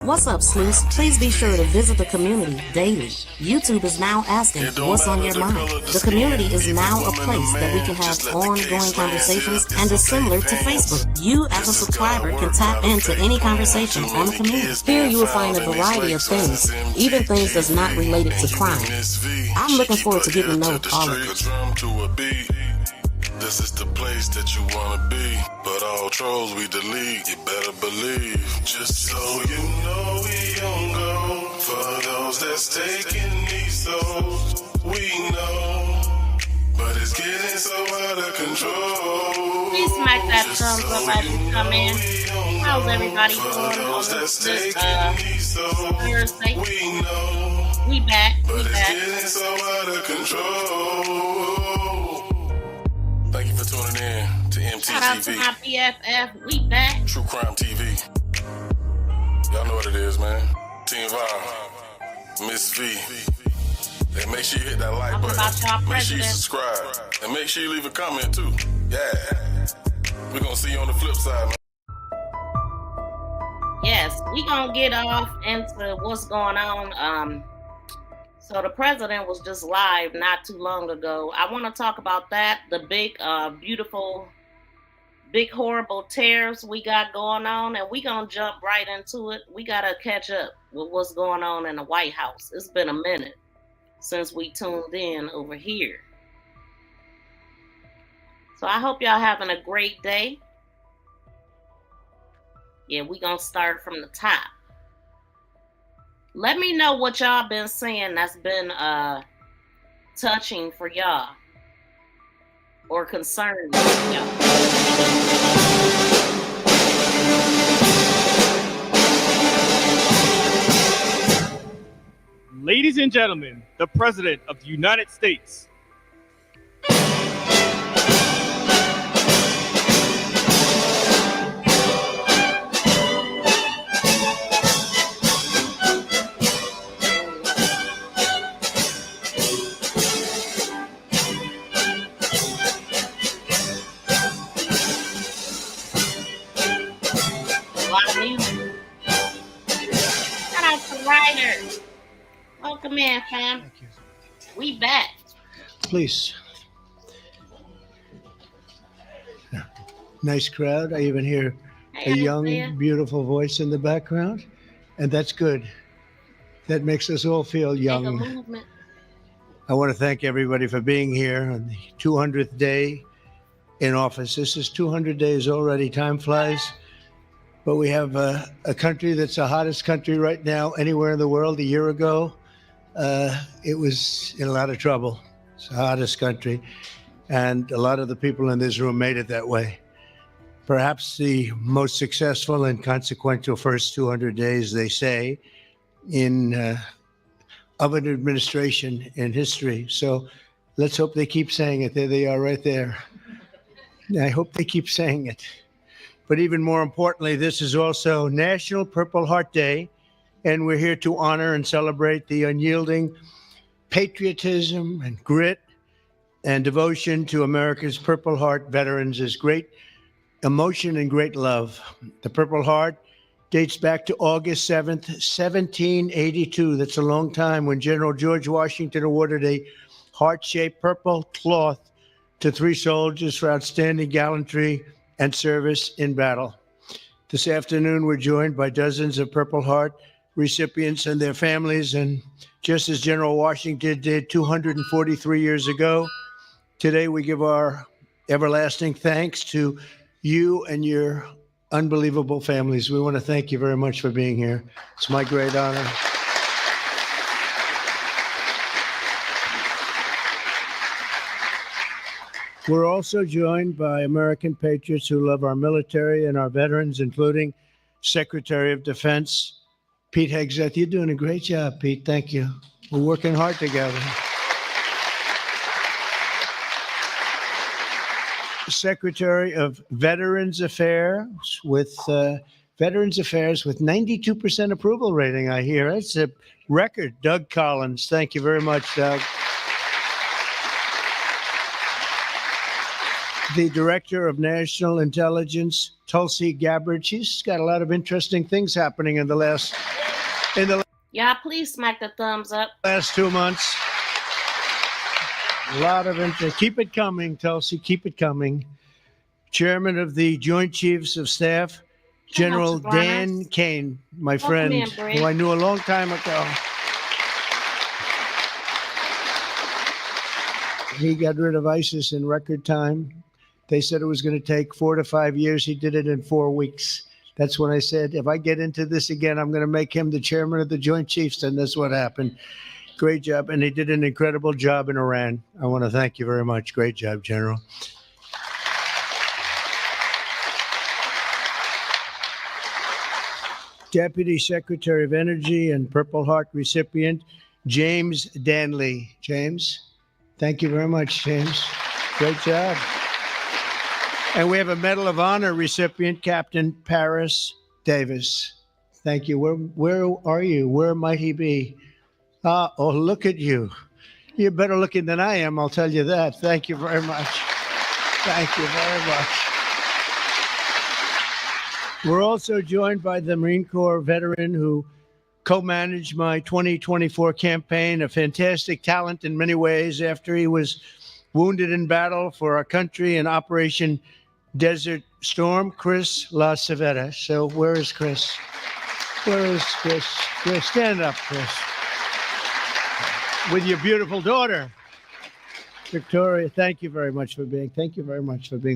What's up, sleuths? Please be sure to visit the community daily. YouTube is now asking what's on your mind. The community is now a place that we can have ongoing conversations and is similar to Facebook. You, as a subscriber, can tap into any conversation on the community. Here you will find a variety of things, even things that's not related to crime. I'm looking forward to getting to know all of you. This is the place that you wanna be, but all trolls we delete, you better believe. Just so you know we on go, for those that's taking these souls, we know, but it's getting so out of control. Please smack that thumbs up as you come in. How's everybody doing on this Thursday? We know, we back, but it's getting so out of control. Thank you for tuning in to MTTV. Shout out to my BFF. We back. True Crime TV. Y'all know what it is, man. Team Vaughn, Miss V. And make sure you hit that like button. Make sure you subscribe. And make sure you leave a comment, too. Yeah. We're going to see you on the flip side, man. Yes, we going to get off into what's going on. So the president was just live not too long ago. I want to talk about that, the big, beautiful, big, horrible tariffs we got going on, and we going to jump right into it. We got to catch up with what's going on in the White House. It's been a minute since we tuned in over here. So I hope y'all having a great day. Yeah, we going to start from the top. Let me know what y'all been saying that's been touching for y'all or concerning y'all. Ladies and gentlemen, the President of the United States. Welcome in, fam. Thank you. We back. Please. Nice crowd. I even hear a young, beautiful voice in the background, and that's good. That makes us all feel young. I want to thank everybody for being here on the 200th day in office. This is 200 days already. Time flies. But we have a country that's the hottest country right now anywhere in the world. A year ago, it was in a lot of trouble. It's the hottest country. And a lot of the people in this room made it that way. Perhaps the most successful and consequential first 200 days, they say, of an administration in history. So let's hope they keep saying it. There they are right there. I hope they keep saying it. But even more importantly, this is also National Purple Heart Day, and we're here to honor and celebrate the unyielding patriotism and grit and devotion to America's Purple Heart veterans is great emotion and great love. The Purple Heart dates back to August 7th, 1782. That's a long time, when General George Washington awarded a heart-shaped purple cloth to 3 soldiers for outstanding gallantry and service in battle. This afternoon, we're joined by dozens of Purple Heart recipients and their families, and just as General Washington did 243 years ago, today we give our everlasting thanks to you and your unbelievable families. We want to thank you very much for being here. It's my great honor. We're also joined by American patriots who love our military and our veterans, including Secretary of Defense Pete Hegseth. You're doing a great job, Pete. Thank you. We're working hard together. Secretary of Veterans Affairs with 92% approval rating, I hear. That's a record. Doug Collins. Thank you very much, Doug. the Director of National Intelligence, Tulsi Gabbard. She's got a lot of interesting things happening in the last Yeah, please smack the thumbs up. last 2 months. A lot of interest. Keep it coming, Tulsi. Keep it coming. Chairman of the Joint Chiefs of Staff, General Dan Kane, my friend, who I knew a long time ago. He got rid of ISIS in record time. They said it was going to take 4 to 5 years. He did it in 4 weeks. That's when I said, if I get into this again, I'm going to make him the chairman of the Joint Chiefs. And that's what happened. Great job. And he did an incredible job in Iran. I want to thank you very much. Great job, General. Deputy Secretary of Energy and Purple Heart recipient, James Danley. James, thank you very much, James. Great job. And we have a Medal of Honor recipient, Captain Paris Davis. Thank you. Where are you? Where might he be? Oh, look at you. You're better looking than I am, I'll tell you that. Thank you very much. Thank you very much. We're also joined by the Marine Corps veteran who co-managed my 2024 campaign, a fantastic talent in many ways after he was wounded in battle for our country in Operation Desert Storm, Chris LaCivetta. So where is Chris? Where is Chris? Chris, stand up, Chris. With your beautiful daughter, Victoria. Thank you very much for being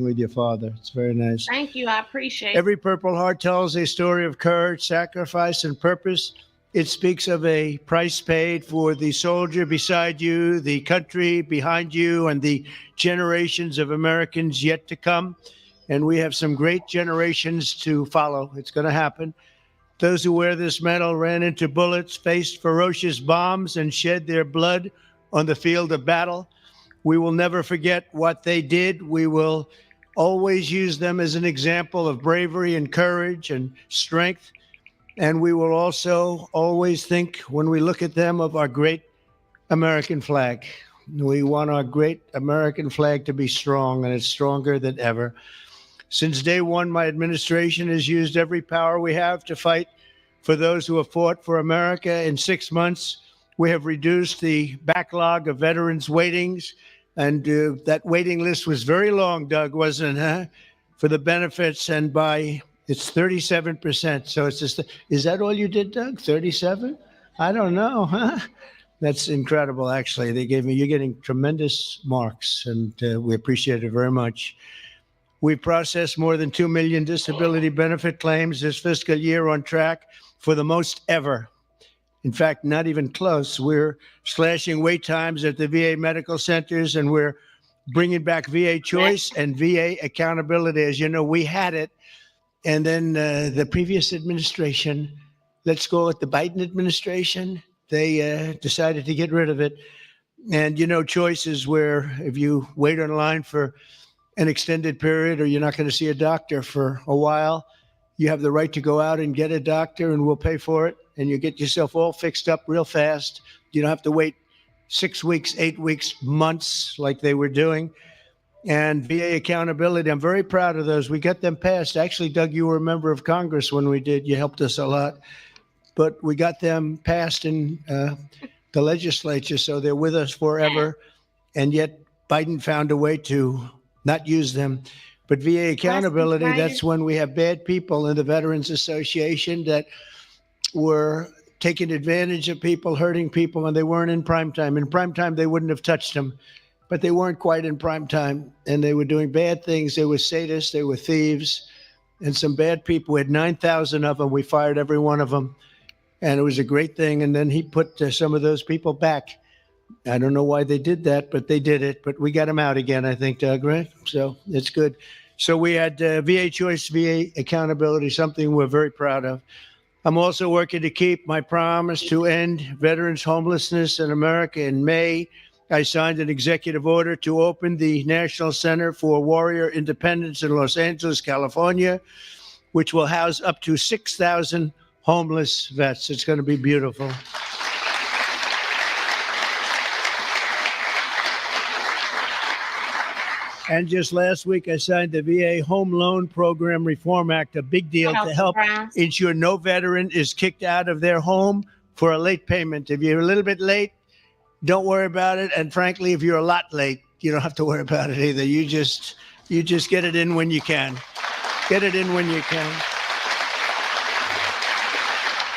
with your father. It's very nice. Thank you. I appreciate it. Every Purple Heart tells a story of courage, sacrifice, and purpose. It speaks of a price paid for the soldier beside you, the country behind you, and the generations of Americans yet to come. And we have some great generations to follow. It's going to happen. Those who wear this medal ran into bullets, faced ferocious bombs, and shed their blood on the field of battle. We will never forget what they did. We will always use them as an example of bravery and courage and strength. And we will also always think, when we look at them, of our great American flag. We want our great American flag to be strong, and it's stronger than ever. Since day one, my administration has used every power we have to fight for those who have fought for America. In 6 months, we have reduced the backlog of veterans' waitings. And that waiting list was very long, Doug, wasn't it, huh? For the benefits. And it's 37%. So it's just, is that all you did, Doug? 37? I don't know, huh? That's incredible, actually. You're getting tremendous marks, and we appreciate it very much. We processed more than 2 million disability benefit claims this fiscal year, on track for the most ever. In fact, not even close. We're slashing wait times at the VA medical centers, and we're bringing back VA choice and VA accountability. As you know, we had it, and then the previous administration, let's go with the Biden administration, they decided to get rid of it. And, choice is where if you wait on line for an extended period, or you're not going to see a doctor for a while, you have the right to go out and get a doctor, and we'll pay for it. And you get yourself all fixed up real fast. You don't have to wait 6 weeks, 8 weeks, months like they were doing. And VA accountability, I'm very proud of those. We got them passed. Actually, Doug, you were a member of Congress when we did. You helped us a lot. But we got them passed in the legislature, so they're with us forever. And yet Biden found a way to not use them. But VA accountability, that's when we have bad people in the Veterans Association that were taking advantage of people, hurting people, and they weren't in prime time. In prime time, they wouldn't have touched them, but they weren't quite in prime time, and they were doing bad things. They were sadists, they were thieves, and some bad people. We had 9,000 of them. We fired every one of them, and it was a great thing. And then he put some of those people back. I don't know why they did that, but they did it. But we got them out again, I think, Doug, right? So it's good. So we had VA choice, VA accountability, something we're very proud of. I'm also working to keep my promise to end veterans' homelessness in America. In May, I signed an executive order to open the National Center for Warrior Independence in Los Angeles, California, which will house up to 6,000 homeless vets. It's going to be beautiful. And just last week, I signed the VA Home Loan Program Reform Act, a big deal to help ensure no veteran is kicked out of their home for a late payment. If you're a little bit late, don't worry about it. And frankly, if you're a lot late, you don't have to worry about it either. You just get it in when you can. Get it in when you can.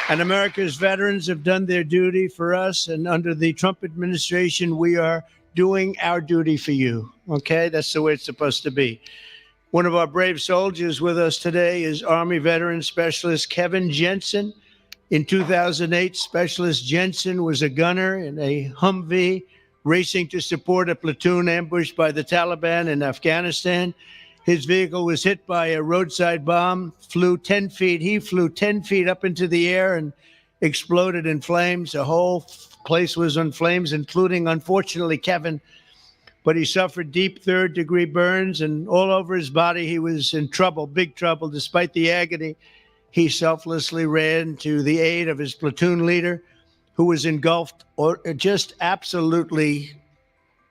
And America's veterans have done their duty for us. And under the Trump administration, we are doing our duty for you. Okay? That's the way it's supposed to be. One of our brave soldiers with us today is Army Veteran Specialist Kevin Jensen. In 2008, Specialist Jensen was a gunner in a Humvee racing to support a platoon ambushed by the Taliban in Afghanistan. His vehicle was hit by a roadside bomb, flew 10 feet. He flew 10 feet up into the air and exploded in flames. The whole place was in flames, including, unfortunately, Kevin. But he suffered deep third-degree burns, and all over his body he was in trouble, big trouble. Despite the agony, he selflessly ran to the aid of his platoon leader, who was engulfed, or just absolutely,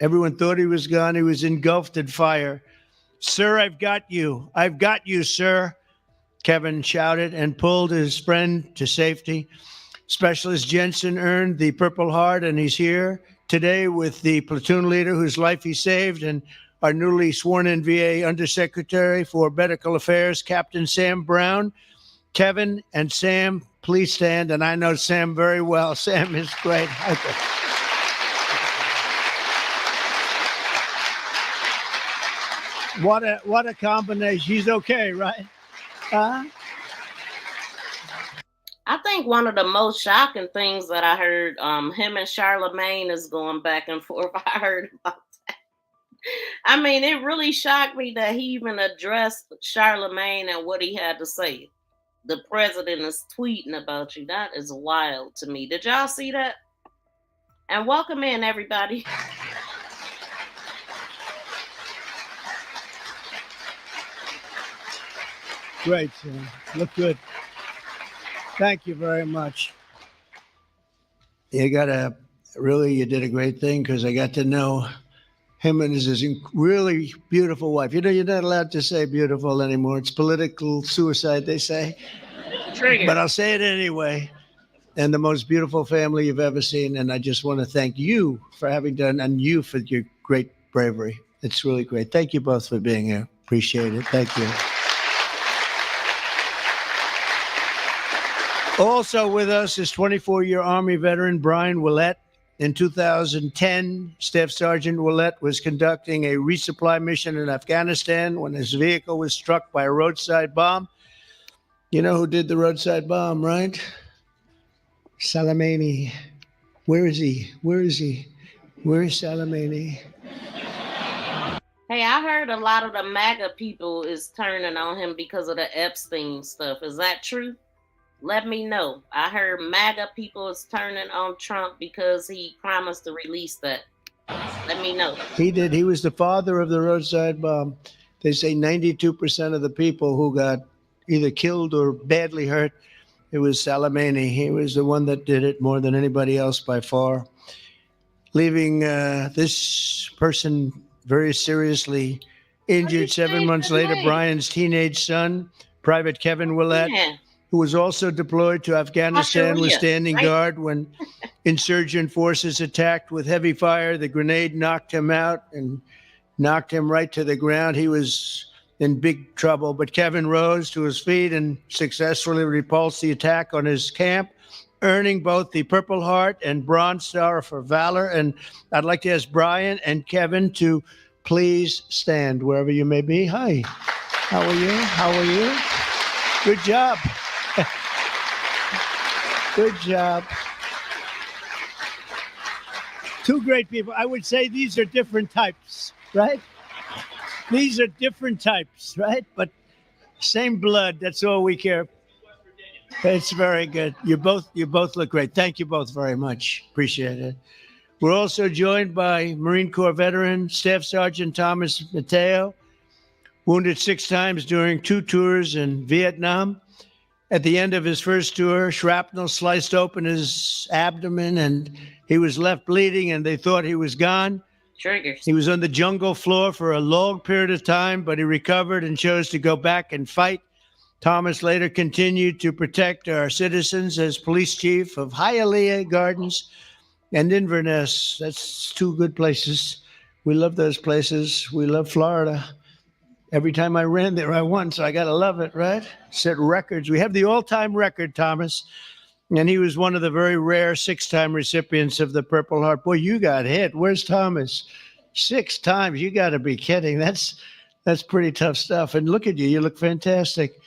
everyone thought he was gone. He was engulfed in fire. "Sir, I've got you. I've got you, sir," Kevin shouted and pulled his friend to safety. Specialist Jensen earned the Purple Heart, and he's here today with the platoon leader whose life he saved and our newly sworn-in VA Undersecretary for Medical Affairs, Captain Sam Brown. Kevin and Sam, please stand. And I know Sam very well. Sam is great. What a combination. He's okay, right? I think one of the most shocking things that I heard, him and Charlamagne is going back and forth. I heard about that. I mean, it really shocked me that he even addressed Charlamagne and what he had to say. The president is tweeting about you. That is wild to me. Did y'all see that? And welcome in, everybody. Great, Sam. Look good. Thank you very much. You did a great thing, because I got to know him and his really beautiful wife. You know, you're not allowed to say beautiful anymore. It's political suicide, they say. Trigger. But I'll say it anyway. And the most beautiful family you've ever seen. And I just want to thank you for having done, and you for your great bravery. It's really great. Thank you both for being here. Appreciate it. Thank you. Also with us is 24-year Army veteran Brian Willett. In 2010, Staff Sergeant Willett was conducting a resupply mission in Afghanistan when his vehicle was struck by a roadside bomb. You know who did the roadside bomb, right? Charlamagne. Where is he? Where is he? Where is Charlamagne? Hey, I heard a lot of the MAGA people is turning on him because of the Epstein stuff. Is that true? Let me know. I heard MAGA people is turning on Trump because he promised to release that. Let me know. He did. He was the father of the roadside bomb. They say 92% of the people who got either killed or badly hurt, it was Charlamagne. He was the one that did it more than anybody else by far, leaving this person very seriously injured. 7 months later, Brian's teenage son, Private Kevin Willett, who was also deployed to Afghanistan, was standing guard when insurgent forces attacked with heavy fire. The grenade knocked him out and knocked him right to the ground. He was in big trouble, but Kevin rose to his feet and successfully repulsed the attack on his camp, earning both the Purple Heart and Bronze Star for valor. And I'd like to ask Brian and Kevin to please stand wherever you may be. Hi, how are you? How are you? Good job. Good job. Two great people. I would say these are different types, right? These are different types, right? But same blood. That's all we care. It's very good. You both look great. Thank you both very much. Appreciate it. We're also joined by Marine Corps veteran Staff Sergeant Thomas Mateo, wounded 6 times during 2 tours in Vietnam. At the end of his first tour, shrapnel sliced open his abdomen and he was left bleeding, and they thought he was gone. Triggers. He was on the jungle floor for a long period of time, but he recovered and chose to go back and fight. Thomas later continued to protect our citizens as police chief of Hialeah Gardens and Inverness. That's two good places. We love those places. We love Florida. Every time I ran there, I won, so I got to love it, right? Set records. We have the all-time record, Thomas, and he was one of the very rare 6-time recipients of the Purple Heart. Boy, you got hit. Where's Thomas? 6 times. You got to be kidding. That's pretty tough stuff. And look at you. You look fantastic.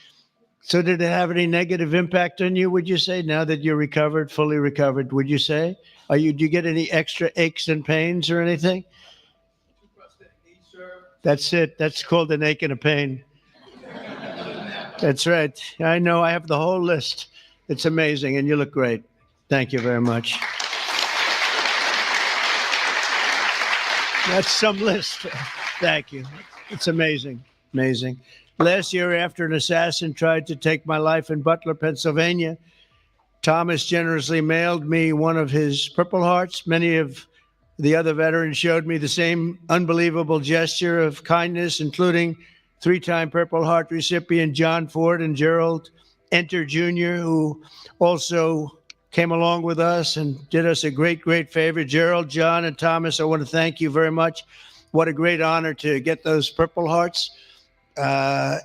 So did it have any negative impact on you, would you say, now that you're recovered, fully recovered, would you say? Do you get any extra aches and pains or anything? That's it. That's called an ache and a pain. That's right. I know. I have the whole list. It's amazing, and you look great. Thank you very much. That's some list. Thank you. It's amazing. Amazing. Last year, after an assassin tried to take my life in Butler, Pennsylvania, Thomas generously mailed me one of his Purple Hearts. Many of the other veterans showed me the same unbelievable gesture of kindness, including 3-time Purple Heart recipient John Ford and Gerald Enter Jr., who also came along with us and did us a great, great favor. Gerald, John, and Thomas, I want to thank you very much. What a great honor to get those Purple Hearts. I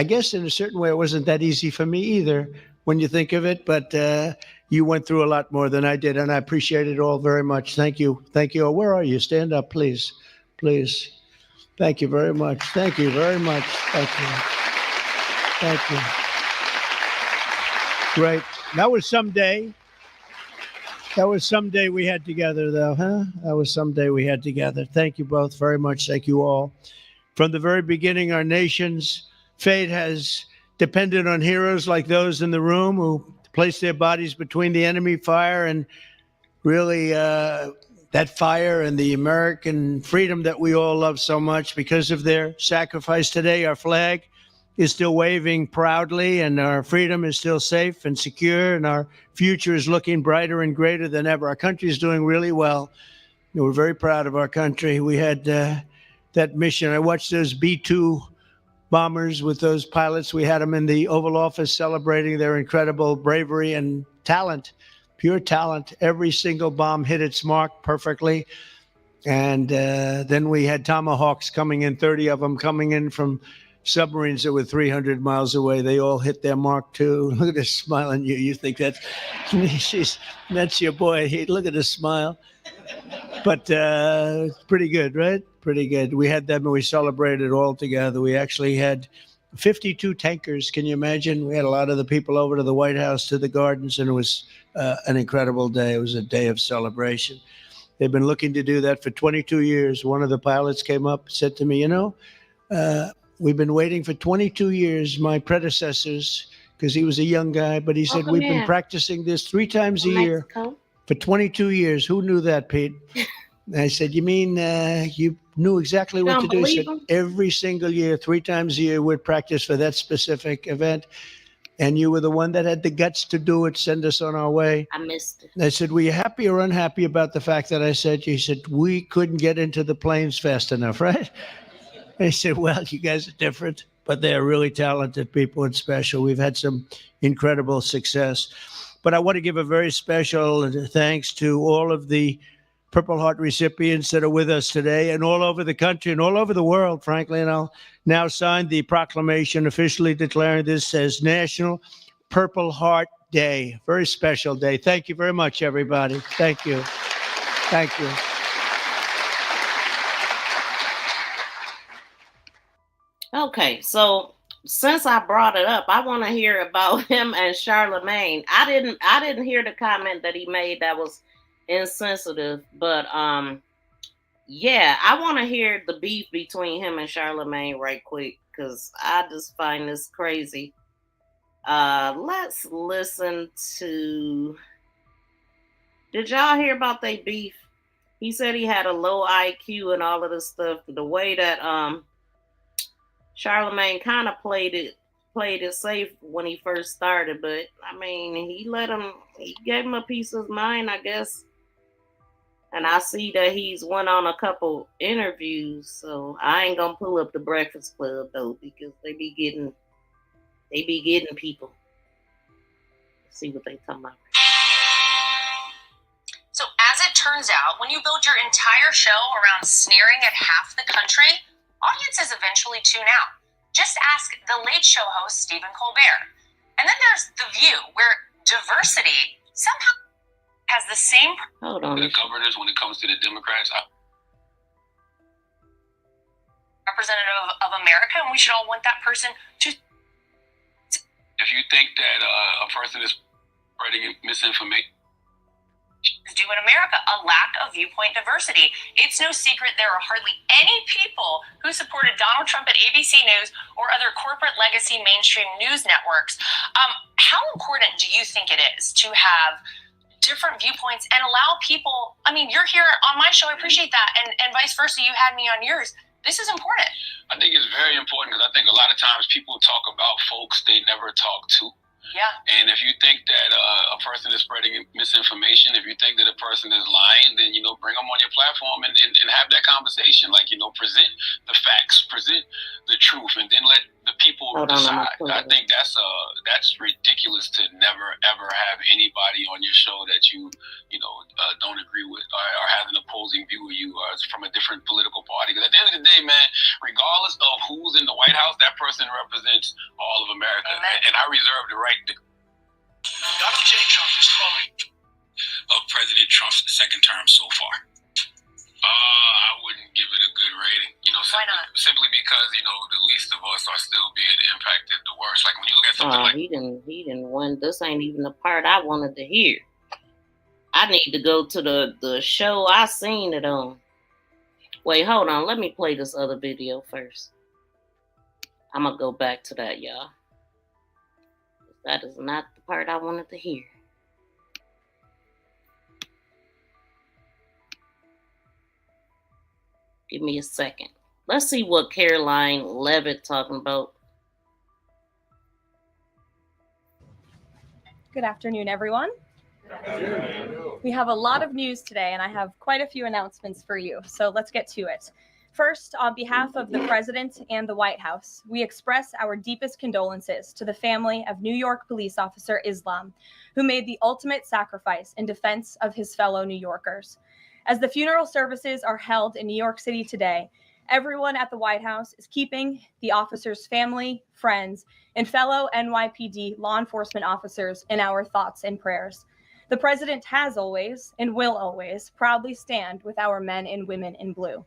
guess in a certain way, it wasn't that easy for me either when you think of it, but you went through a lot more than I did, and I appreciate it all very much. Thank you. Thank you. Where are you? Stand up, please. Please. Thank you very much. Thank you very much. Thank you. Thank you. Great. That was someday. That was someday we had together, though, huh? That was someday we had together. Thank you both very much. Thank you all. From the very beginning, our nation's fate has depended on heroes like those in the room who placed their bodies between the enemy fire and really that fire and the American freedom that we all love so much. Because of their sacrifice today, our flag is still waving proudly, and our freedom is still safe and secure, and our future is looking brighter and greater than ever. Our country is doing really well. We're very proud of our country. We had that mission. I watched those B-2 bombers with those pilots. We had them in the Oval Office celebrating their incredible bravery and talent, pure talent. Every single bomb hit its mark perfectly. And then we had Tomahawks coming in, 30 of them coming in from submarines that were 300 miles away. They all hit their mark too. Look at this smile on you. You think that's your boy. Hey, look at the smile. But pretty good, right? Pretty good. We had them and we celebrated all together. We actually had 52 tankers. Can you imagine? We had a lot of the people over to the White House, to the gardens, and it was an incredible day. It was a day of celebration. They've been looking to do that for 22 years. One of the pilots came up and said to me, we've been waiting for 22 years, my predecessors, because he was a young guy, but he said, we've been practicing this 3 times a year for 22 years. Who knew that, Pete? And I said, you mean you knew exactly what to do? He said, every single year, 3 times a year, we'd practice for that specific event. And you were the one that had the guts to do it, send us on our way. I missed it. And I said, were you happy or unhappy about the fact that I said, he said, we couldn't get into the planes fast enough, right? And I said, well, you guys are different, but they're really talented people and special. We've had some incredible success. But I want to give a very special thanks to all of the Purple Heart recipients that are with us today and all over the country and all over the world, frankly. And I'll now sign the proclamation officially declaring this as National Purple Heart Day. Very special day. Thank you very much, everybody. Thank you. Thank you. Okay, so since I brought it up, I want to hear about him and Charlamagne. I didn't hear the comment that he made that was insensitive, but yeah, I want to hear the beef between him and Charlamagne right quick, because I just find this crazy. Let's listen to, did y'all hear about their beef? He said he had a low IQ and all of this stuff. The way that Charlamagne kind of played it safe when he first started, but I mean, he gave him a piece of his mind, I guess. And I see that he's went on a couple interviews, so I ain't gonna pull up the Breakfast Club though, because they be getting people. Let's see what they talking about. So as it turns out, when you build your entire show around sneering at half the country, audiences eventually tune out. Just ask the Late Show host Stephen Colbert. And then there's The View, where diversity somehow has the same. Hold on. The governors, when it comes to the Democrats, Representative of America, and we should all want that person to. If you think that a person is spreading misinformation, Do in America, a lack of viewpoint diversity. It's no secret there are hardly any people who supported Donald Trump at ABC News or other corporate legacy mainstream news networks. How important do you think it is to have different viewpoints and allow people? I mean, you're here on my show, I appreciate that, and vice versa, you had me on yours. This is important. I think it's very important because I think a lot of times people talk about folks they never talk to. Yeah. And if you think that a person is spreading misinformation, if you think that a person is lying, then, bring them on your platform and have that conversation. Like, present the facts, present the truth, and then let the people decide. I think that's ridiculous to never, ever have anybody on your show that you don't agree with or have an opposing view of you or from a different political party. Because at the end of the day, man, regardless of who's in the White House, that person represents all of America. And I reserve the right to. Donald J. Trump is calling Of President Trump's second term so far. I wouldn't give it a good rating. Why not? Simply because, the least of us are still being impacted the worst. Like when you look at something he didn't win. This ain't even the part I wanted to hear. I need to go to the show I seen it on. Wait, hold on. Let me play this other video first. I'm gonna go back to that, y'all. That is not the part I wanted to hear. Give me a second. Let's see what Caroline Levitt talking about. Good afternoon, everyone. We have a lot of news today, and I have quite a few announcements for you. So let's get to it. First, on behalf of the President and the White House, we express our deepest condolences to the family of New York police officer Islam, who made the ultimate sacrifice in defense of his fellow New Yorkers. As the funeral services are held in New York City today, everyone at the White House is keeping the officer's family, friends, and fellow NYPD law enforcement officers in our thoughts and prayers. The President has always and will always proudly stand with our men and women in blue.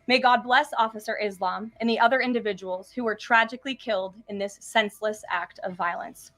May God bless Officer Islam and the other individuals who were tragically killed in this senseless act of violence.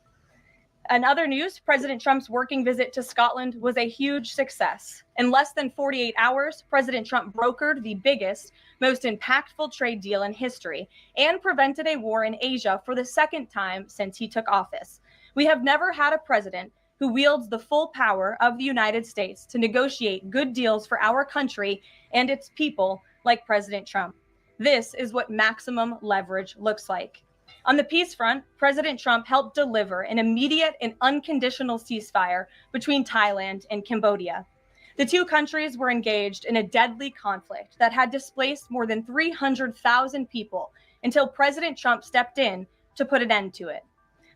In other news, President Trump's working visit to Scotland was a huge success. In less than 48 hours, President Trump brokered the biggest, most impactful trade deal in history and prevented a war in Asia for the second time since he took office. We have never had a president who wields the full power of the United States to negotiate good deals for our country and its people like President Trump. This is what maximum leverage looks like. On the peace front, President Trump helped deliver an immediate and unconditional ceasefire between Thailand and Cambodia. The two countries were engaged in a deadly conflict that had displaced more than 300,000 people until President Trump stepped in to put an end to it.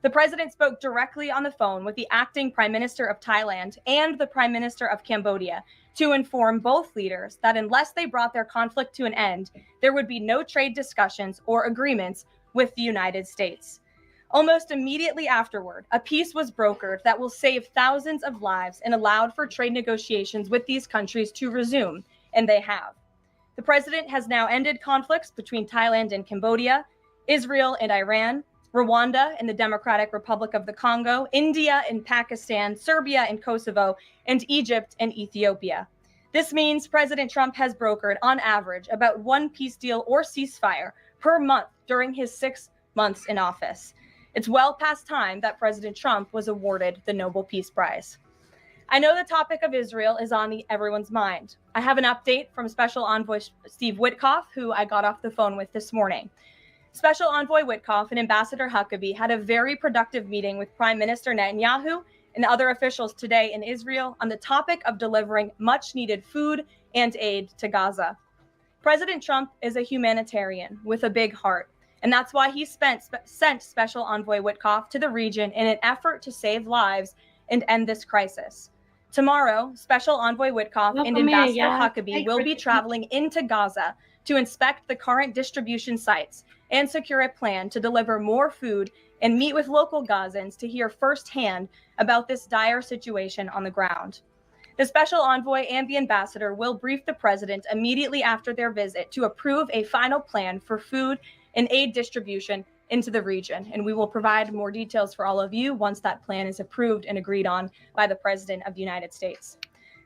The president spoke directly on the phone with the acting Prime Minister of Thailand and the Prime Minister of Cambodia to inform both leaders that unless they brought their conflict to an end, there would be no trade discussions or agreements with the United States. Almost immediately afterward, a peace was brokered that will save thousands of lives and allowed for trade negotiations with these countries to resume, and they have. The president has now ended conflicts between Thailand and Cambodia, Israel and Iran, Rwanda and the Democratic Republic of the Congo, India and Pakistan, Serbia and Kosovo, and Egypt and Ethiopia. This means President Trump has brokered, on average, about one peace deal or ceasefire per month during his 6 months in office. It's well past time that President Trump was awarded the Nobel Peace Prize. I know the topic of Israel is on everyone's mind. I have an update from Special Envoy Steve Witkoff, who I got off the phone with this morning. Special Envoy Witkoff and Ambassador Huckabee had a very productive meeting with Prime Minister Netanyahu and other officials today in Israel on the topic of delivering much needed food and aid to Gaza. President Trump is a humanitarian with a big heart, and that's why he sent Special Envoy Witkoff to the region in an effort to save lives and end this crisis. Tomorrow, Special Envoy Witkoff and Ambassador Huckabee will be traveling into Gaza to inspect the current distribution sites and secure a plan to deliver more food and meet with local Gazans to hear firsthand about this dire situation on the ground. The special envoy and the ambassador will brief the president immediately after their visit to approve a final plan for food and aid distribution into the region. And we will provide more details for all of you once that plan is approved and agreed on by the President of the United States.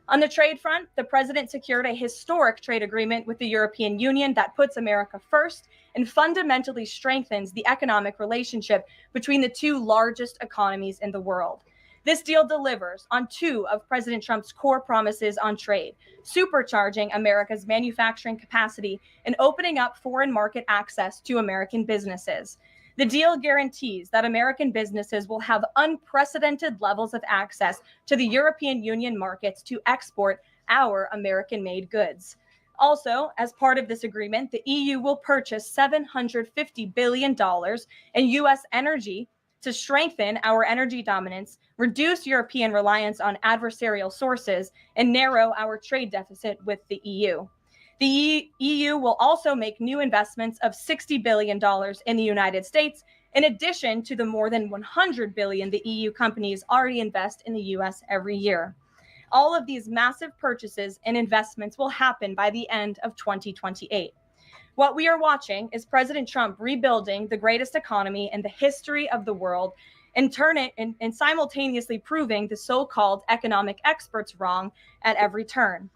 On the trade front, the president secured a historic trade agreement with the European Union that puts America first and fundamentally strengthens the economic relationship between the two largest economies in the world. This deal delivers on two of President Trump's core promises on trade, supercharging America's manufacturing capacity and opening up foreign market access to American businesses. The deal guarantees that American businesses will have unprecedented levels of access to the European Union markets to export our American-made goods. Also, as part of this agreement, the EU will purchase $750 billion in U.S. energy to strengthen our energy dominance, reduce European reliance on adversarial sources, and narrow our trade deficit with the EU. The EU will also make new investments of $60 billion in the United States, in addition to the more than $100 billion the EU companies already invest in the US every year. All of these massive purchases and investments will happen by the end of 2028. What we are watching is President Trump rebuilding the greatest economy in the history of the world and simultaneously proving the so-called economic experts wrong at every turn.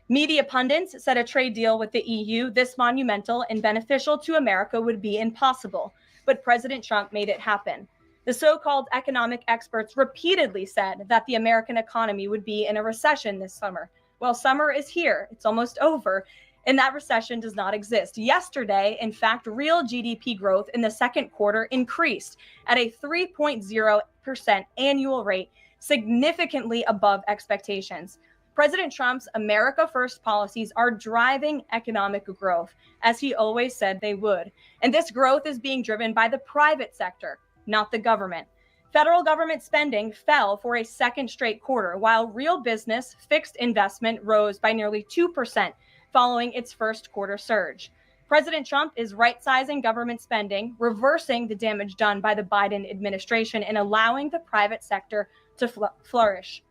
Media pundits said a trade deal with the EU this monumental and beneficial to America would be impossible, but President Trump made it happen. The so-called economic experts repeatedly said that the American economy would be in a recession this summer. Well, summer is here. It's almost over. And that recession does not exist. Yesterday, in fact, real GDP growth in the second quarter increased at a 3.0% annual rate, significantly above expectations. President Trump's America First policies are driving economic growth, as he always said they would. And this growth is being driven by the private sector, not the government. Federal government spending fell for a second straight quarter, while real business fixed investment rose by nearly 2% following its first quarter surge. President Trump is right-sizing government spending, reversing the damage done by the Biden administration, and allowing the private sector to flourish.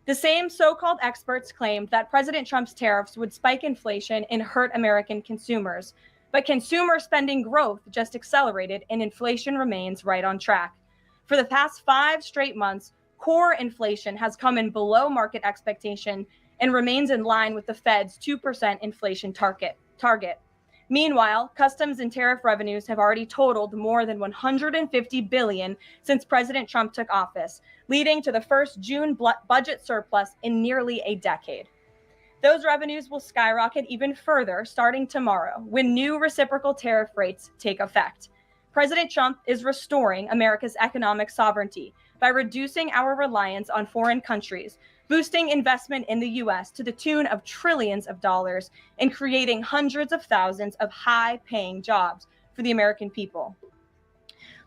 The same so-called experts claimed that President Trump's tariffs would spike inflation and hurt American consumers. But consumer spending growth just accelerated and inflation remains right on track. For the past 5 straight months, core inflation has come in below market expectation and remains in line with the Fed's 2% inflation target. Meanwhile, customs and tariff revenues have already totaled more than $150 billion since President Trump took office, leading to the first June budget surplus in nearly a decade. Those revenues will skyrocket even further starting tomorrow when new reciprocal tariff rates take effect. President Trump is restoring America's economic sovereignty by reducing our reliance on foreign countries, boosting investment in the U.S. to the tune of trillions of dollars, and creating hundreds of thousands of high-paying jobs for the American people.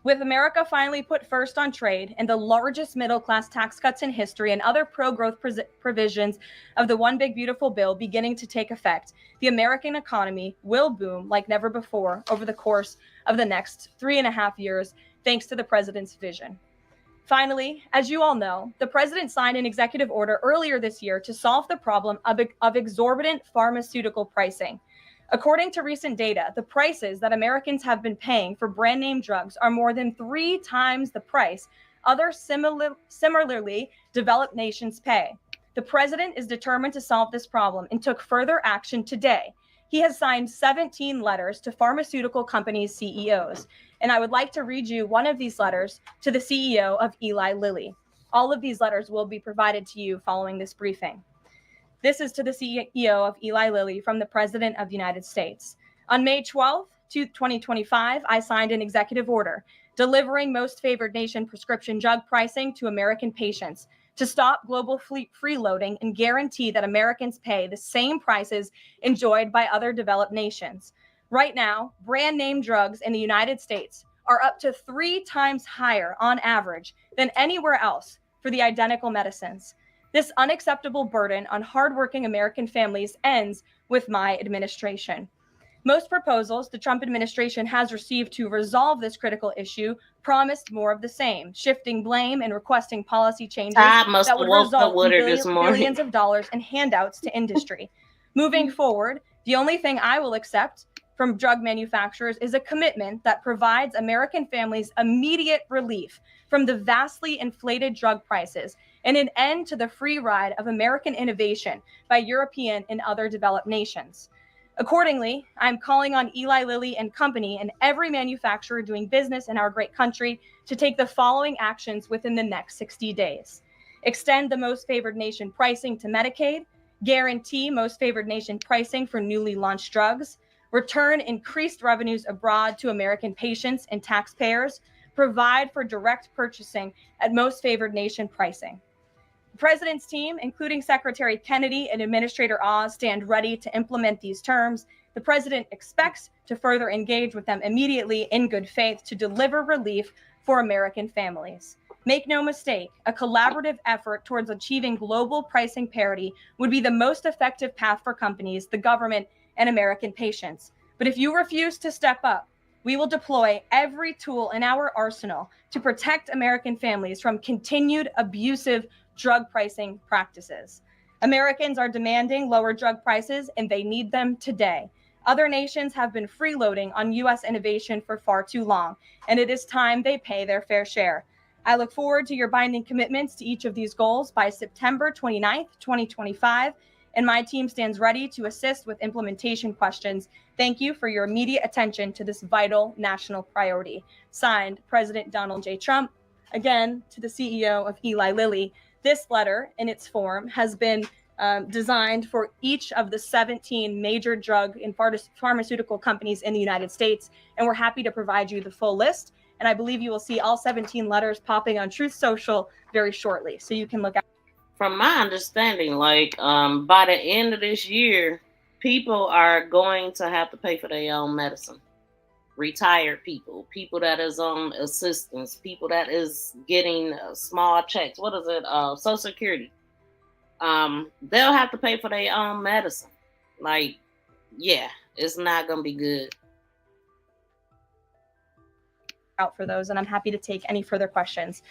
With America finally put first on trade and the largest middle-class tax cuts in history and other pro-growth provisions of the One Big Beautiful Bill beginning to take effect, the American economy will boom like never before over the course of the next 3.5 years, thanks to the president's vision. Finally, as you all know, the president signed an executive order earlier this year to solve the problem of exorbitant pharmaceutical pricing. According to recent data, the prices that Americans have been paying for brand name drugs are more than 3 times the price other similarly developed nations pay. The president is determined to solve this problem and took further action today. He has signed 17 letters to pharmaceutical companies' CEOs. And I would like to read you one of these letters to the CEO of Eli Lilly. All of these letters will be provided to you following this briefing. This is to the CEO of Eli Lilly from the President of the United States. On May 12th, 2025, I signed an executive order delivering most favored nation prescription drug pricing to American patients to stop global freeloading and guarantee that Americans pay the same prices enjoyed by other developed nations. Right now, brand name drugs in the United States are up to 3 times higher on average than anywhere else for the identical medicines. This unacceptable burden on hardworking American families ends with my administration. Most proposals the Trump administration has received to resolve this critical issue promised more of the same, shifting blame and requesting policy changes that would result in billions of dollars in handouts to industry. Moving forward, the only thing I will accept from drug manufacturers is a commitment that provides American families immediate relief from the vastly inflated drug prices and an end to the free ride of American innovation by European and other developed nations. Accordingly, I'm calling on Eli Lilly and Company and every manufacturer doing business in our great country to take the following actions within the next 60 days. Extend the most favored nation pricing to Medicaid, guarantee most favored nation pricing for newly launched drugs, return increased revenues abroad to American patients and taxpayers, provide for direct purchasing at most favored nation pricing. The President's team, including Secretary Kennedy and Administrator Oz, stand ready to implement these terms. The President expects to further engage with them immediately in good faith to deliver relief for American families. Make no mistake, a collaborative effort towards achieving global pricing parity would be the most effective path for companies, the government, and American patients. But if you refuse to step up, we will deploy every tool in our arsenal to protect American families from continued abusive drug pricing practices. Americans are demanding lower drug prices, and they need them today. Other nations have been freeloading on U.S. innovation for far too long, and it is time they pay their fair share. I look forward to your binding commitments to each of these goals by September 29th, 2025, and my team stands ready to assist with implementation questions. Thank you for your immediate attention to this vital national priority. Signed, President Donald J. Trump. Again, to the CEO of Eli Lilly. This letter, in its form, has been designed for each of the 17 major drug and pharmaceutical companies in the United States, and we're happy to provide you the full list. And I believe you will see all 17 letters popping on Truth Social very shortly, so you can look out. From my understanding, by the end of this year, people are going to have to pay for their own medicine. Retired people, people that is on assistance, people that is getting small checks. What is it? Social Security. They'll have to pay for their own medicine. It's not going to be good. Out for those, and I'm happy to take any further questions.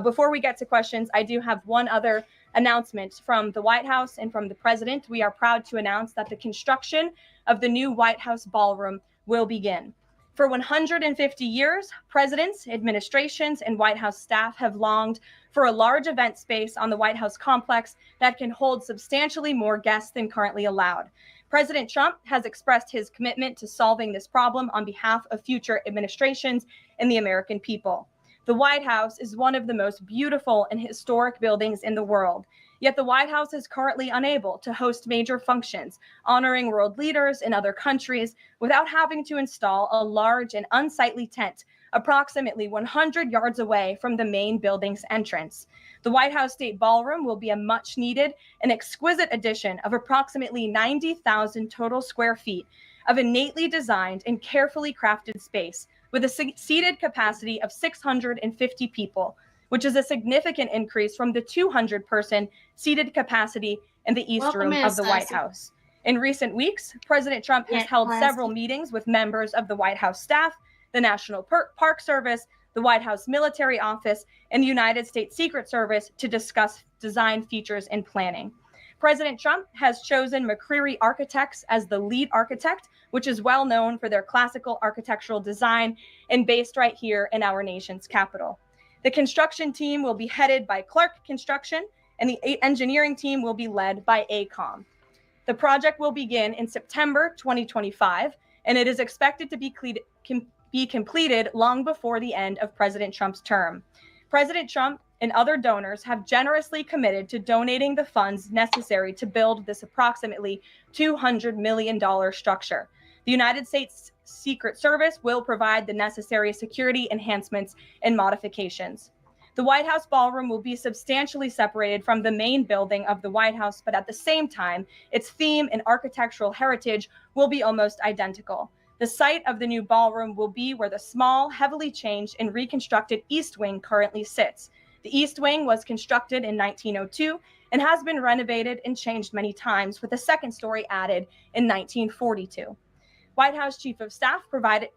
Before we get to questions, I do have one other announcement from the White House and from the President. We are proud to announce that the construction of the new White House ballroom will begin. For 150 years, presidents, administrations, and White House staff have longed for a large event space on the White House complex that can hold substantially more guests than currently allowed. President Trump has expressed his commitment to solving this problem on behalf of future administrations and the American people. The White House is one of the most beautiful and historic buildings in the world. Yet the White House is currently unable to host major functions, honoring world leaders in other countries without having to install a large and unsightly tent approximately 100 yards away from the main building's entrance. The White House State Ballroom will be a much needed and exquisite addition of approximately 90,000 total square feet of innately designed and carefully crafted space with a seated capacity of 650 people, which is a significant increase from the 200-person seated capacity in the East Room of the White House. In recent weeks, President Trump has held several meetings with members of the White House staff, the National Park Service, the White House Military Office, and the United States Secret Service to discuss design features and planning. President Trump has chosen McCreary Architects as the lead architect, which is well known for their classical architectural design and based right here in our nation's capital. The construction team will be headed by Clark Construction, and the engineering team will be led by AECOM. The project will begin in September 2025, and it is expected to be completed long before the end of President Trump's term. President Trump and other donors have generously committed to donating the funds necessary to build this approximately $200 million structure. The United States Secret Service will provide the necessary security enhancements and modifications. The White House ballroom will be substantially separated from the main building of the White House, but at the same time, its theme and architectural heritage will be almost identical. The site of the new ballroom will be where the small, heavily changed and reconstructed East Wing currently sits. The East Wing was constructed in 1902 and has been renovated and changed many times, with a second story added in 1942. White House Chief of Staff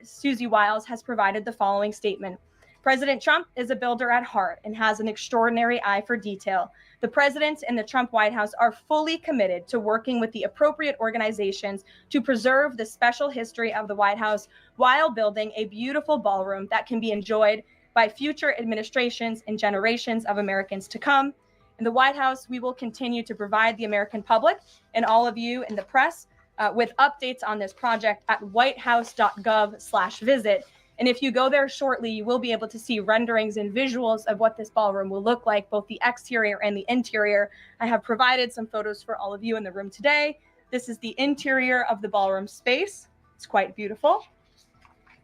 Susie Wiles has provided the following statement. President Trump is a builder at heart and has an extraordinary eye for detail. The president and the Trump White House are fully committed to working with the appropriate organizations to preserve the special history of the White House while building a beautiful ballroom that can be enjoyed by future administrations and generations of Americans to come. In the White House, we will continue to provide the American public and all of you in the press with updates on this project at whitehouse.gov/visit. And if you go there shortly, you will be able to see renderings and visuals of what this ballroom will look like, both the exterior and the interior. I have provided some photos for all of you in the room today. This is the interior of the ballroom space. It's quite beautiful.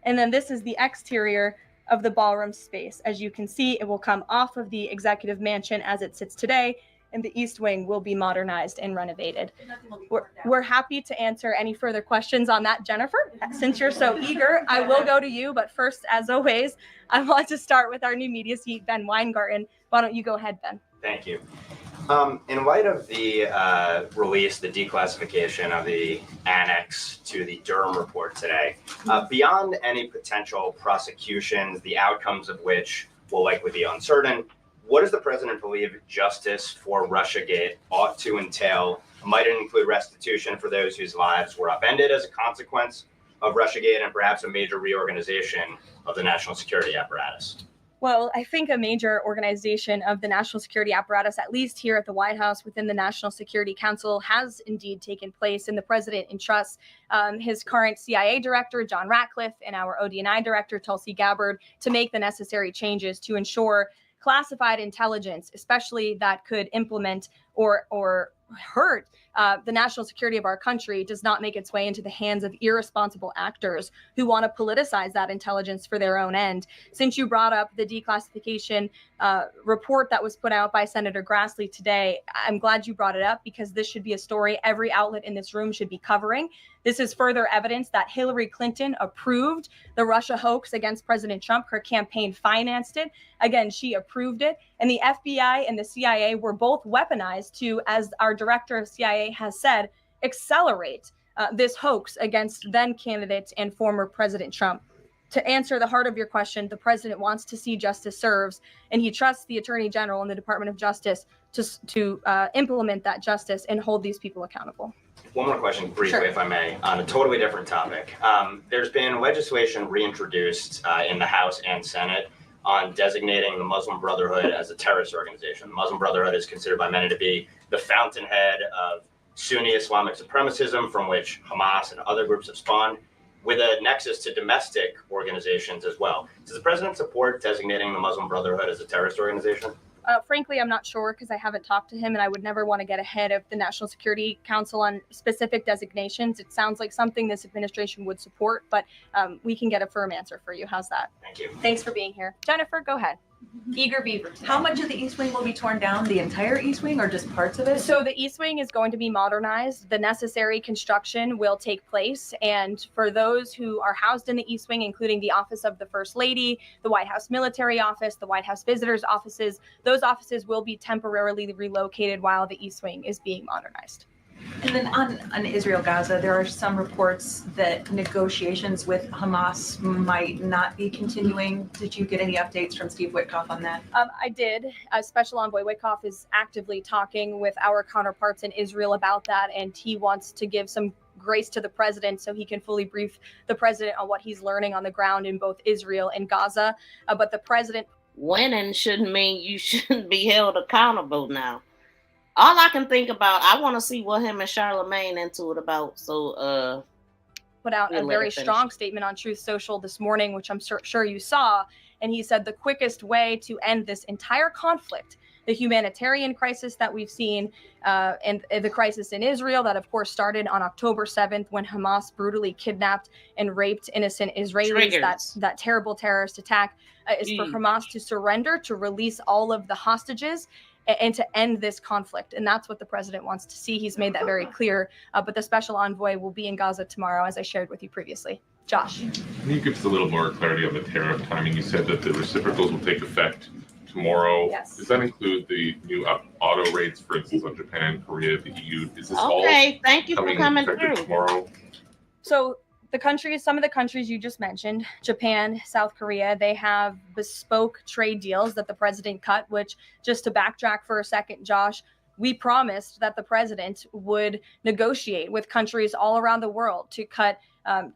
And then this is the exterior of the ballroom space. As you can see, it will come off of the executive mansion as it sits today, and the East Wing will be modernized and renovated. We're happy to answer any further questions on that, Jennifer. Since you're so eager, I will go to you, but first, as always, I want to start with our new media seat, Ben Weingarten. Why don't you go ahead, Ben? Thank you. In light of the release, the declassification of the annex to the Durham report today, beyond any potential prosecutions, the outcomes of which will likely be uncertain, what does the president believe justice for Russiagate ought to entail? Might it include restitution for those whose lives were upended as a consequence of Russiagate, and perhaps a major reorganization of the national security apparatus? Well, I think a major organization of the national security apparatus, at least here at the White House within the National Security Council, has indeed taken place, and the president entrusts his current CIA director, John Ratcliffe, and our ODNI director, Tulsi Gabbard, to make the necessary changes to ensure classified intelligence, especially that could implement or hurt the national security of our country, does not make its way into the hands of irresponsible actors who want to politicize that intelligence for their own end. Since you brought up the declassification report that was put out by Senator Grassley today, I'm glad you brought it up, because this should be a story every outlet in this room should be covering. This is further evidence that Hillary Clinton approved the Russia hoax against President Trump. Her campaign financed it. Again, she approved it. And the FBI and the CIA were both weaponized to, as our director of CIA has said, accelerate this hoax against then candidate and former President Trump. To answer the heart of your question, the president wants to see justice served, and he trusts the Attorney General and the Department of Justice to implement that justice and hold these people accountable. One more question, briefly, if I may, on a totally different topic. There's been legislation reintroduced in the House and Senate on designating the Muslim Brotherhood as a terrorist organization. The Muslim Brotherhood is considered by many to be the fountainhead of Sunni Islamic supremacism, from which Hamas and other groups have spawned, with a nexus to domestic organizations as well. Does the president support designating the Muslim Brotherhood as a terrorist organization? Frankly, I'm not sure, because I haven't talked to him, and I would never want to get ahead of the National Security Council on specific designations. It sounds like something this administration would support, but we can get a firm answer for you. How's that? Thank you. Thanks for being here. Jennifer, go ahead. Eager beavers. How much of the East Wing will be torn down? The entire East Wing, or just parts of it? So the East Wing is going to be modernized. The necessary construction will take place. And for those who are housed in the East Wing, including the Office of the First Lady, the White House Military Office, the White House Visitors Offices, those offices will be temporarily relocated while the East Wing is being modernized. And then on Israel-Gaza, there are some reports that negotiations with Hamas might not be continuing. Did you get any updates from Steve Witkoff on that? I did. Special Envoy Witkoff is actively talking with our counterparts in Israel about that, and he wants to give some grace to the president so he can fully brief the president on what he's learning on the ground in both Israel and Gaza. But the president... Winning shouldn't mean you shouldn't be held accountable now. All I can think about, I want to see what him and Charlamagne into it about. So, put out a very strong statement on Truth Social this morning, which I'm sure you saw. And he said the quickest way to end this entire conflict the humanitarian crisis that we've seen, and the crisis in Israel that, of course, started on October 7th when Hamas brutally kidnapped and raped innocent Israelis. That terrible terrorist attack is for Hamas to surrender, to release all of the hostages, and to end this conflict. And that's what the president wants to see. He's made that very clear. But the special envoy will be in Gaza tomorrow, as I shared with you previously. Josh. Can you give us a little more clarity on the tariff timing? You said that the reciprocals will take effect tomorrow. Yes. Does that include the new auto rates, for instance, on Japan, Korea, the EU? Is this okay? Thank you for coming through. Tomorrow? So some of the countries you just mentioned, Japan, South Korea, they have bespoke trade deals that the president cut, which, just to backtrack for a second, Josh, we promised that the president would negotiate with countries all around the world to cut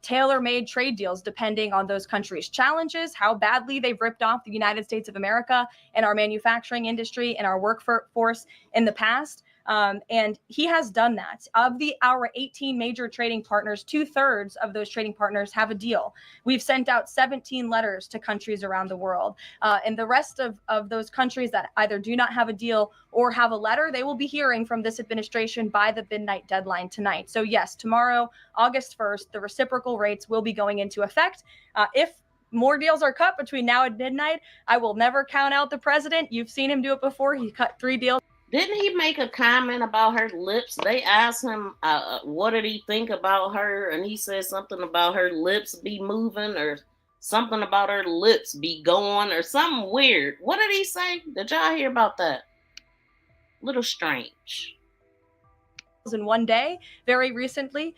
tailor-made trade deals depending on those countries' challenges, how badly they've ripped off the United States of America and our manufacturing industry and our workforce in the past. And he has done that. Of our 18 major trading partners, 2/3 of those trading partners have a deal. We've sent out 17 letters to countries around the world. And the rest of those countries that either do not have a deal or have a letter, they will be hearing from this administration by the midnight deadline tonight. So yes, tomorrow, August 1st, the reciprocal rates will be going into effect. If more deals are cut between now and midnight, I will never count out the president. You've seen him do it before. He cut 3 deals. Didn't he make a comment about her lips? They asked him, what did he think about her? And he said something about her lips be moving, or something about her lips be going, or something weird. What did he say? Did y'all hear about that? Little strange. In one day, very recently.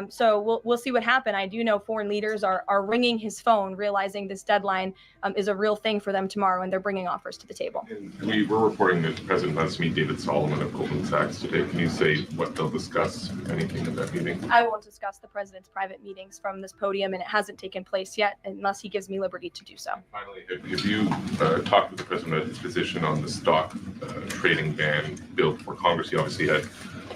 So we'll see what happens. I do know foreign leaders are ringing his phone, realizing this deadline is a real thing for them tomorrow, and they're bringing offers to the table. And we were reporting that the president wants to meet David Solomon of Goldman Sachs today. Can you say what they'll discuss, if anything, at that meeting? I won't discuss the president's private meetings from this podium, and it hasn't taken place yet unless he gives me liberty to do so. Finally, have you talked with the president about his position on the stock trading ban bill before Congress? He obviously had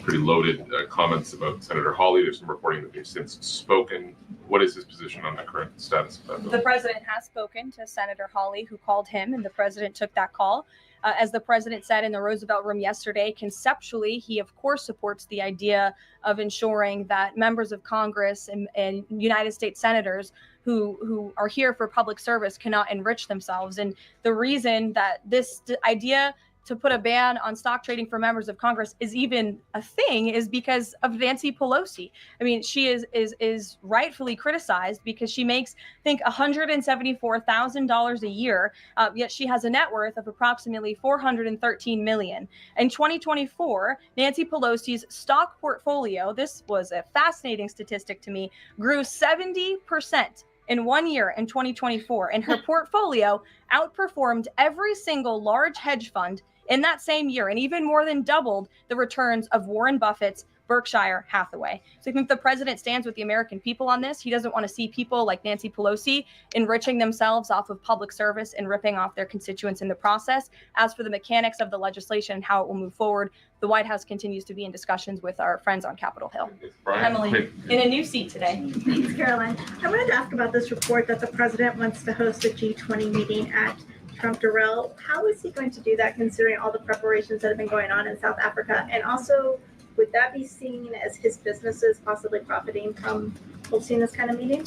pretty loaded comments about Senator Hawley. There's some reporting that they've since spoken. What is his position on the current status of that bill? The president has spoken to Senator Hawley, who called him, and the president took that call. As the president said in the Roosevelt Room yesterday, conceptually, he, of course, supports the idea of ensuring that members of Congress and United States senators who are here for public service cannot enrich themselves. And the reason that this idea to put a ban on stock trading for members of Congress is even a thing is because of Nancy Pelosi. I mean, she is rightfully criticized because she makes, I think, $174,000 a year, yet she has a net worth of approximately $413 million. In 2024, Nancy Pelosi's stock portfolio, this was a fascinating statistic to me, grew 70% in 1 year in 2024, and her portfolio outperformed every single large hedge fund in that same year, and even more than doubled the returns of Warren Buffett's Berkshire Hathaway. So I think the president stands with the American people on this. He doesn't want to see people like Nancy Pelosi enriching themselves off of public service and ripping off their constituents in the process. As for the mechanics of the legislation and how it will move forward, the White House continues to be in discussions with our friends on Capitol Hill. Emily, in a new seat today. Thanks, Caroline. I wanted to ask about this report that the president wants to host a G20 meeting at Trump Durrell. How is he going to do that, considering all the preparations that have been going on in South Africa? And also, would that be seen as his businesses possibly profiting from hosting this kind of meeting?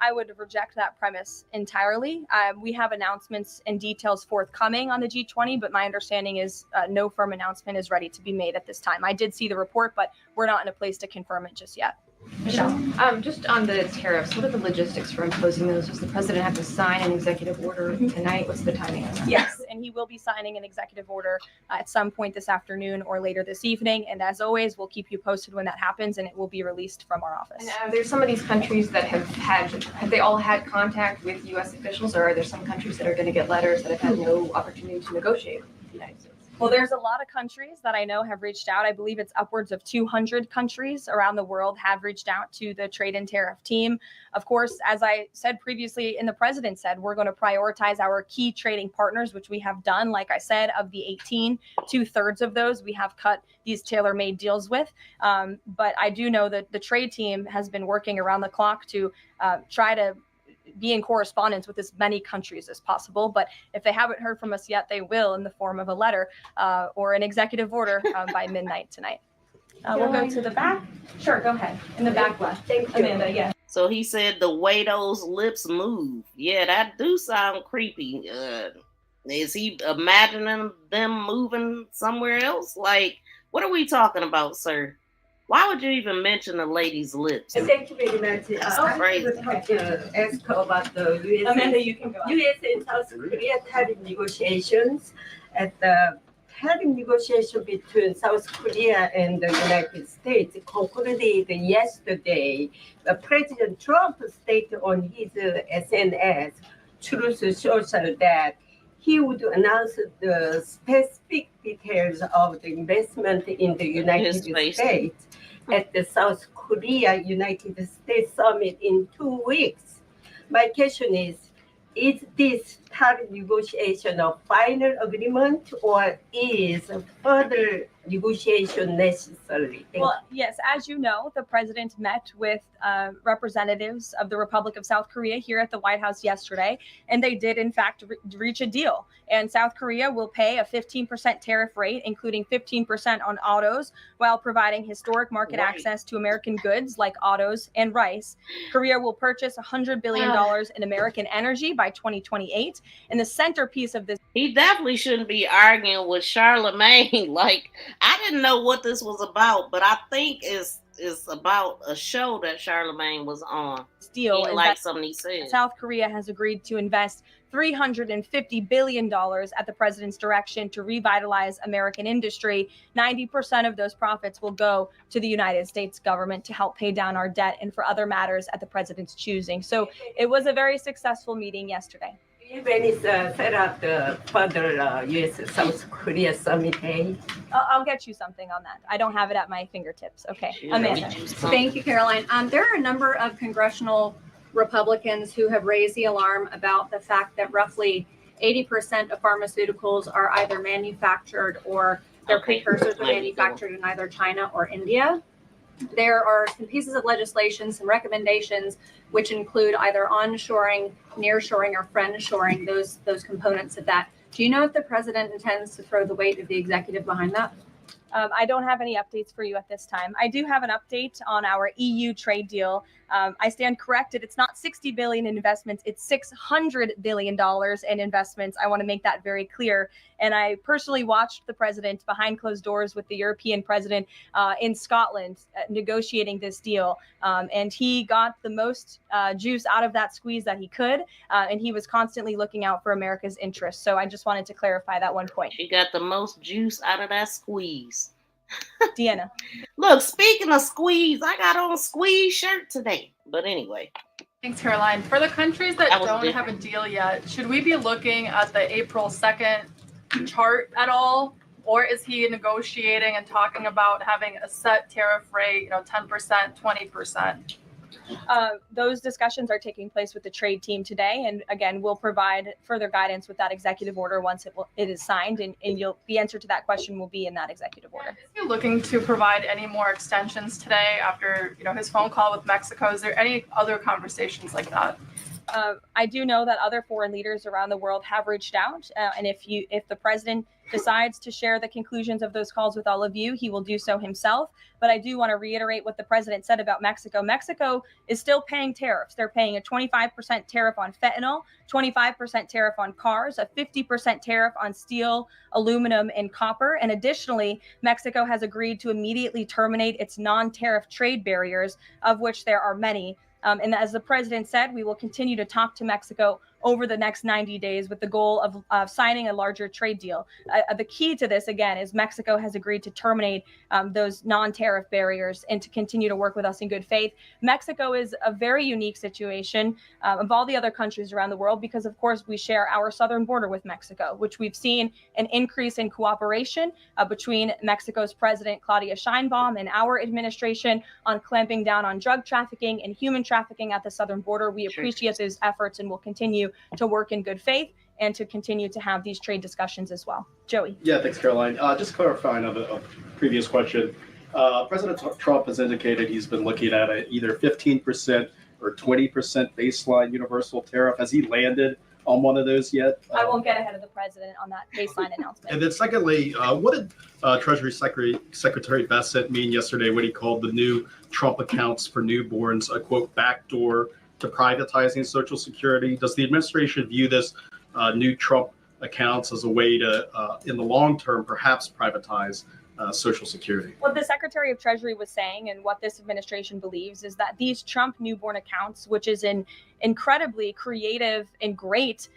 I would reject that premise entirely. We have announcements and details forthcoming on the G20, but my understanding is no firm announcement is ready to be made at this time. I did see the report, but we're not in a place to confirm it just yet. Michelle, just on the tariffs, what are the logistics for imposing those? Does the president have to sign an executive order tonight? What's the timing of that? Yes, and he will be signing an executive order at some point this afternoon or later this evening. And as always, we'll keep you posted when that happens, and it will be released from our office. And there's some of these countries that have they all had contact with U.S. officials, or are there some countries that are going to get letters that have had no opportunity to negotiate with the United States? Well, there's a lot of countries that I know have reached out. I believe it's upwards of 200 countries around the world have reached out to the trade and tariff team. Of course, as I said previously, and the president said, we're going to prioritize our key trading partners, which we have done. Like I said, of the 18, 2/3 of those we have cut these tailor-made deals with. But I do know that the trade team has been working around the clock to try to be in correspondence with as many countries as possible. But if they haven't heard from us yet, they will in the form of a letter or an executive order by midnight tonight. We'll go to the back. Sure, go ahead. In the back left. Thank you. Amanda, yeah. So he said the way those lips move. Yeah, that do sound creepy. Is he imagining them moving somewhere else? Like, what are we talking about, sir? Why would you even mention a lady's lips? Thank you very much. Crazy. I would like to ask about the US, Amanda, you can go. US and South Korea tariff negotiations. At the tariff negotiation between South Korea and the United States concluded yesterday. President Trump stated on his SNS, Truth Social, that he would announce the specific details of the investment in the United States at the South Korea United States Summit in 2 weeks. My question is this tariff negotiation a final agreement, or is further negotiation necessary? Well, yes, as you know, the president met with representatives of the Republic of South Korea here at the White House yesterday, and they did, in fact, reach a deal. And South Korea will pay a 15% tariff rate, including 15% on autos, while providing historic market access to American goods like autos and rice. Korea will purchase $100 billion in American energy by 2028. And the centerpiece of this... He definitely shouldn't be arguing with Charlamagne. Like, I didn't know what this was about, but I think it's about a show that Charlamagne was on. Deal is like something he said. South Korea has agreed to invest $350 billion at the president's direction to revitalize American industry. 90% of those profits will go to the United States government to help pay down our debt and for other matters at the president's choosing. So it was a very successful meeting yesterday. When is set up the further US-South Korea summit day? I'll get you something on that. I don't have it at my fingertips. Okay, Amanda. Thank you, Caroline. There are a number of congressional Republicans who have raised the alarm about the fact that roughly 80% of pharmaceuticals are either manufactured or their precursors are manufactured in either China or India. There are some pieces of legislation, some recommendations, which include either onshoring, nearshoring, or friendshoring, those components of that. Do you know if the president intends to throw the weight of the executive behind that? I don't have any updates for you at this time. I do have an update on our EU trade deal. I stand corrected. It's not 60 billion in investments. It's $600 billion in investments. I want to make that very clear. And I personally watched the president behind closed doors with the European president in Scotland negotiating this deal. And he got the most juice out of that squeeze that he could. And he was constantly looking out for America's interests. So I just wanted to clarify that one point. He got the most juice out of that squeeze. Deanna. Look, speaking of squeeze, I got on a squeeze shirt today. But anyway. Thanks, Caroline. For the countries that don't have a deal yet, should we be looking at the April 2nd chart at all? Or is he negotiating and talking about having a set tariff rate, 10%, 20%? Those discussions are taking place with the trade team today. And again, we'll provide further guidance with that executive order once it is signed. And the answer to that question will be in that executive order. Is he looking to provide any more extensions today after his phone call with Mexico? Is there any other conversations like that? I do know that other foreign leaders around the world have reached out. And if the president decides to share the conclusions of those calls with all of you, he will do so himself. But I do want to reiterate what the president said about Mexico. Mexico is still paying tariffs. They're paying a 25% tariff on fentanyl, 25% tariff on cars, a 50% tariff on steel, aluminum, and copper. And additionally, Mexico has agreed to immediately terminate its non-tariff trade barriers, of which there are many. And as the president said, we will continue to talk to Mexico over the next 90 days with the goal of signing a larger trade deal. The key to this, again, is Mexico has agreed to terminate those non-tariff barriers and to continue to work with us in good faith. Mexico is a very unique situation of all the other countries around the world because, of course, we share our southern border with Mexico, which we've seen an increase in cooperation between Mexico's President Claudia Sheinbaum and our administration on clamping down on drug trafficking and human trafficking at the southern border. We appreciate those efforts and will continue to work in good faith and to continue to have these trade discussions as well. Joey. Yeah, thanks, Caroline. Just clarifying on a previous question, President Trump has indicated he's been looking at either 15% or 20% baseline universal tariff? Has he landed on one of those yet? I won't get ahead of the president on that baseline announcement. And then secondly, what did Treasury Secretary Bessent mean yesterday when he called the new Trump accounts for newborns a, quote, backdoor to privatizing Social Security? Does the administration view this new Trump accounts as a way to, in the long term, perhaps privatize Social Security? What the Secretary of Treasury was saying and what this administration believes is that these Trump newborn accounts, which is an incredibly creative and great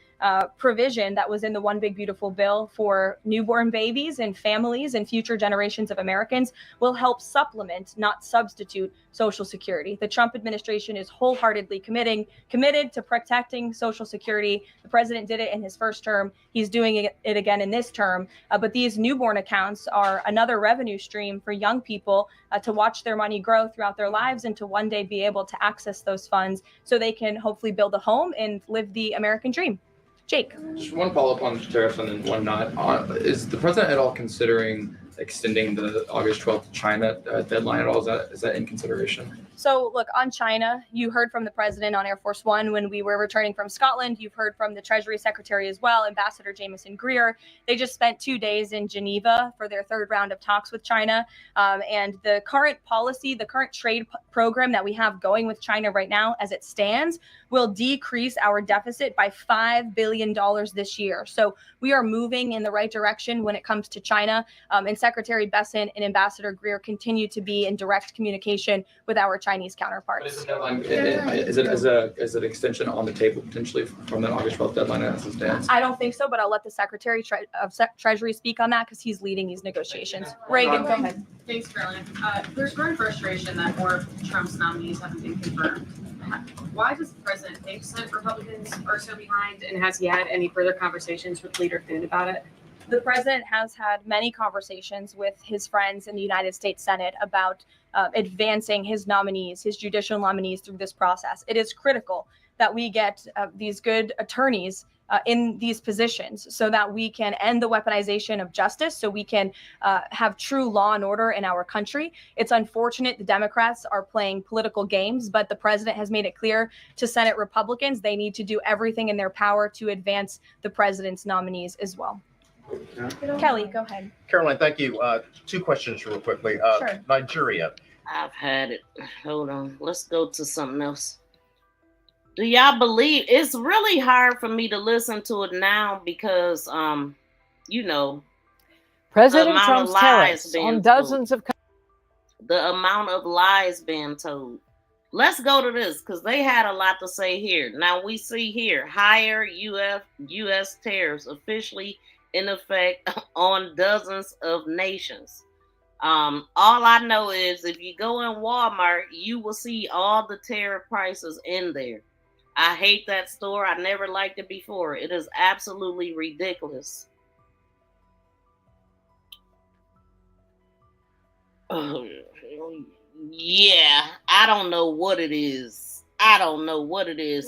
provision that was in the One Big Beautiful Bill for newborn babies and families and future generations of Americans, will help supplement, not substitute, Social Security. The Trump administration is wholeheartedly committed to protecting Social Security. The president did it in his first term. He's doing it again in this term. But these newborn accounts are another revenue stream for young people to watch their money grow throughout their lives and to one day be able to access those funds so they can hopefully build a home and live the American dream. Jake. Just one follow-up on tariffs and then one not. Is the president at all considering extending the August 12th China deadline at all? Is that in consideration? So look, on China, you heard from the president on Air Force One when we were returning from Scotland. You've heard from the Treasury Secretary as well, Ambassador Jameson Greer. They just spent 2 days in Geneva for their third round of talks with China. And the current policy, the current trade program that we have going with China right now, as it stands, will decrease our deficit by $5 billion this year. So we are moving in the right direction when it comes to China. And Secretary Bessent and Ambassador Greer continue to be in direct communication with our Chinese counterparts. Is it an extension on the table potentially from the August 12th deadline as it stands? I don't think so, but I'll let the Secretary of Treasury speak on that because he's leading these negotiations. Reagan, go ahead. Thanks, Carolyn. There's growing frustration that more of Trump's nominees haven't been confirmed. Why does the president think Senate Republicans are so behind, and has he had any further conversations with Leader Thune about it? The president has had many conversations with his friends in the United States Senate about advancing his nominees, his judicial nominees through this process. It is critical that we get these good attorneys in these positions so that we can end the weaponization of justice, so we can have true law and order in our country. It's unfortunate the Democrats are playing political games, but the president has made it clear to Senate Republicans they need to do everything in their power to advance the president's nominees as well. Kelly, go ahead. Caroline, thank you. 2 questions real quickly. Sure. Nigeria. I've had it. Hold on. Let's go to something else. Do y'all believe it's really hard for me to listen to it now because, you know, President Trump's tariffs on dozens of the amount of lies being told. Let's go to this because they had a lot to say here. Now we see here higher U.S. tariffs officially in effect on dozens of nations. All I know is if you go in Walmart, you will see all the tariff prices in there. I hate that store. I never liked it before. It is absolutely ridiculous. Yeah, I don't know what it is.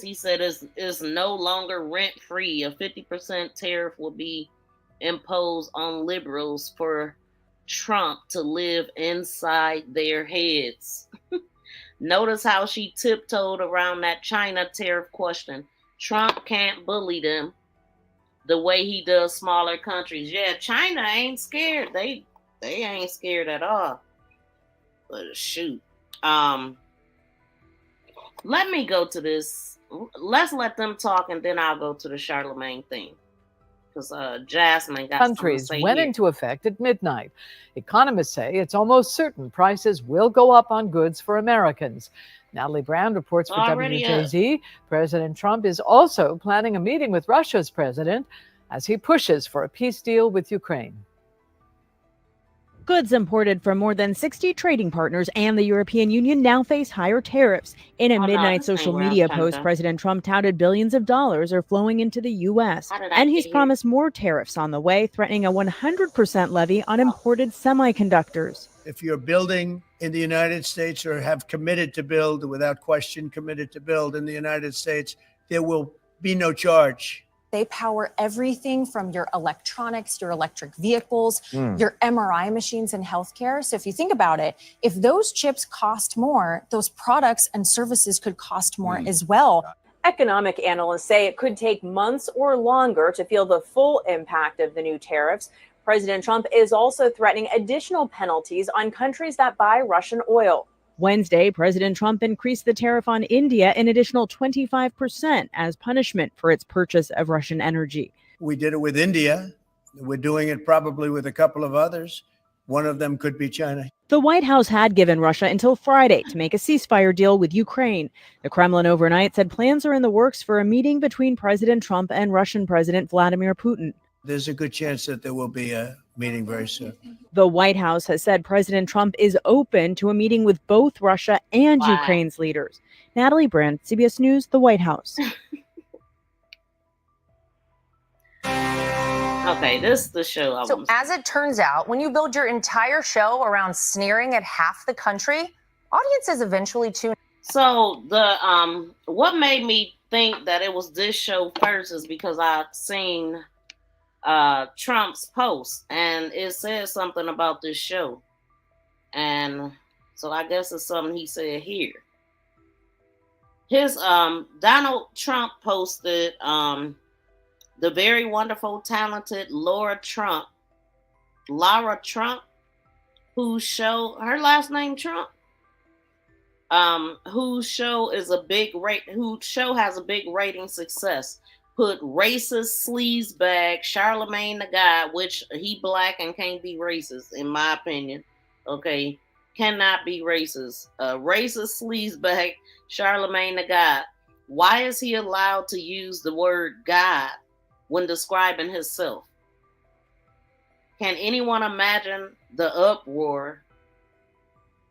He said it's no longer rent-free. A 50% tariff will be imposed on liberals for Trump to live inside their heads. Notice how she tiptoed around that China tariff question. Trump can't bully them the way he does smaller countries. Yeah, China ain't scared. They ain't scared at all. But shoot. Let me go to this. Let's let them talk and then I'll go to the Charlamagne thing. Because Jasmine got countries went into effect at midnight. Economists say it's almost certain prices will go up on goods for Americans. Natalie Brown reports for WJZ. President Trump is also planning a meeting with Russia's president as he pushes for a peace deal with Ukraine. Goods imported from more than 60 trading partners and the European Union now face higher tariffs. In a midnight social media post, President Trump touted billions of dollars are flowing into the U.S. And he's promised more tariffs on the way, threatening a 100% levy on imported semiconductors. If you're building in the United States or have committed to build, without question committed to build in the United States, there will be no charge They power everything from your electronics, your electric vehicles, Mm. your MRI machines in healthcare. So if you think about it, if those chips cost more, those products and services could cost more as well. Economic analysts say it could take months or longer to feel the full impact of the new tariffs. President Trump is also threatening additional penalties on countries that buy Russian oil. Wednesday, President Trump increased the tariff on India an additional 25% as punishment for its purchase of Russian energy. We did it with India. We're doing it probably with a couple of others. One of them could be China. The White House had given Russia until Friday to make a ceasefire deal with Ukraine. The Kremlin overnight said plans are in the works for a meeting between President Trump and Russian President Vladimir Putin. There's a good chance that there will be a meeting very soon. The White House has said President Trump is open to a meeting with both Russia and Ukraine's leaders. Natalie Brandt, CBS News, the White House. Okay, this is the show. So as it turns out, when you build your entire show around sneering at half the country, audiences eventually tune. So the what made me think that it was this show first is because I seen Trump's post and it says something about this show, and so I guess it's something he said here. His Donald Trump posted the very wonderful, talented Laura Trump, whose show, her last name Trump, whose show has a big rating success, put racist sleazebag Charlamagne the guy, which he black and can't be racist in my opinion. Okay, cannot be racist. Racist sleazebag Charlamagne the guy. Why is he allowed to use the word God when describing himself? Can anyone imagine the uproar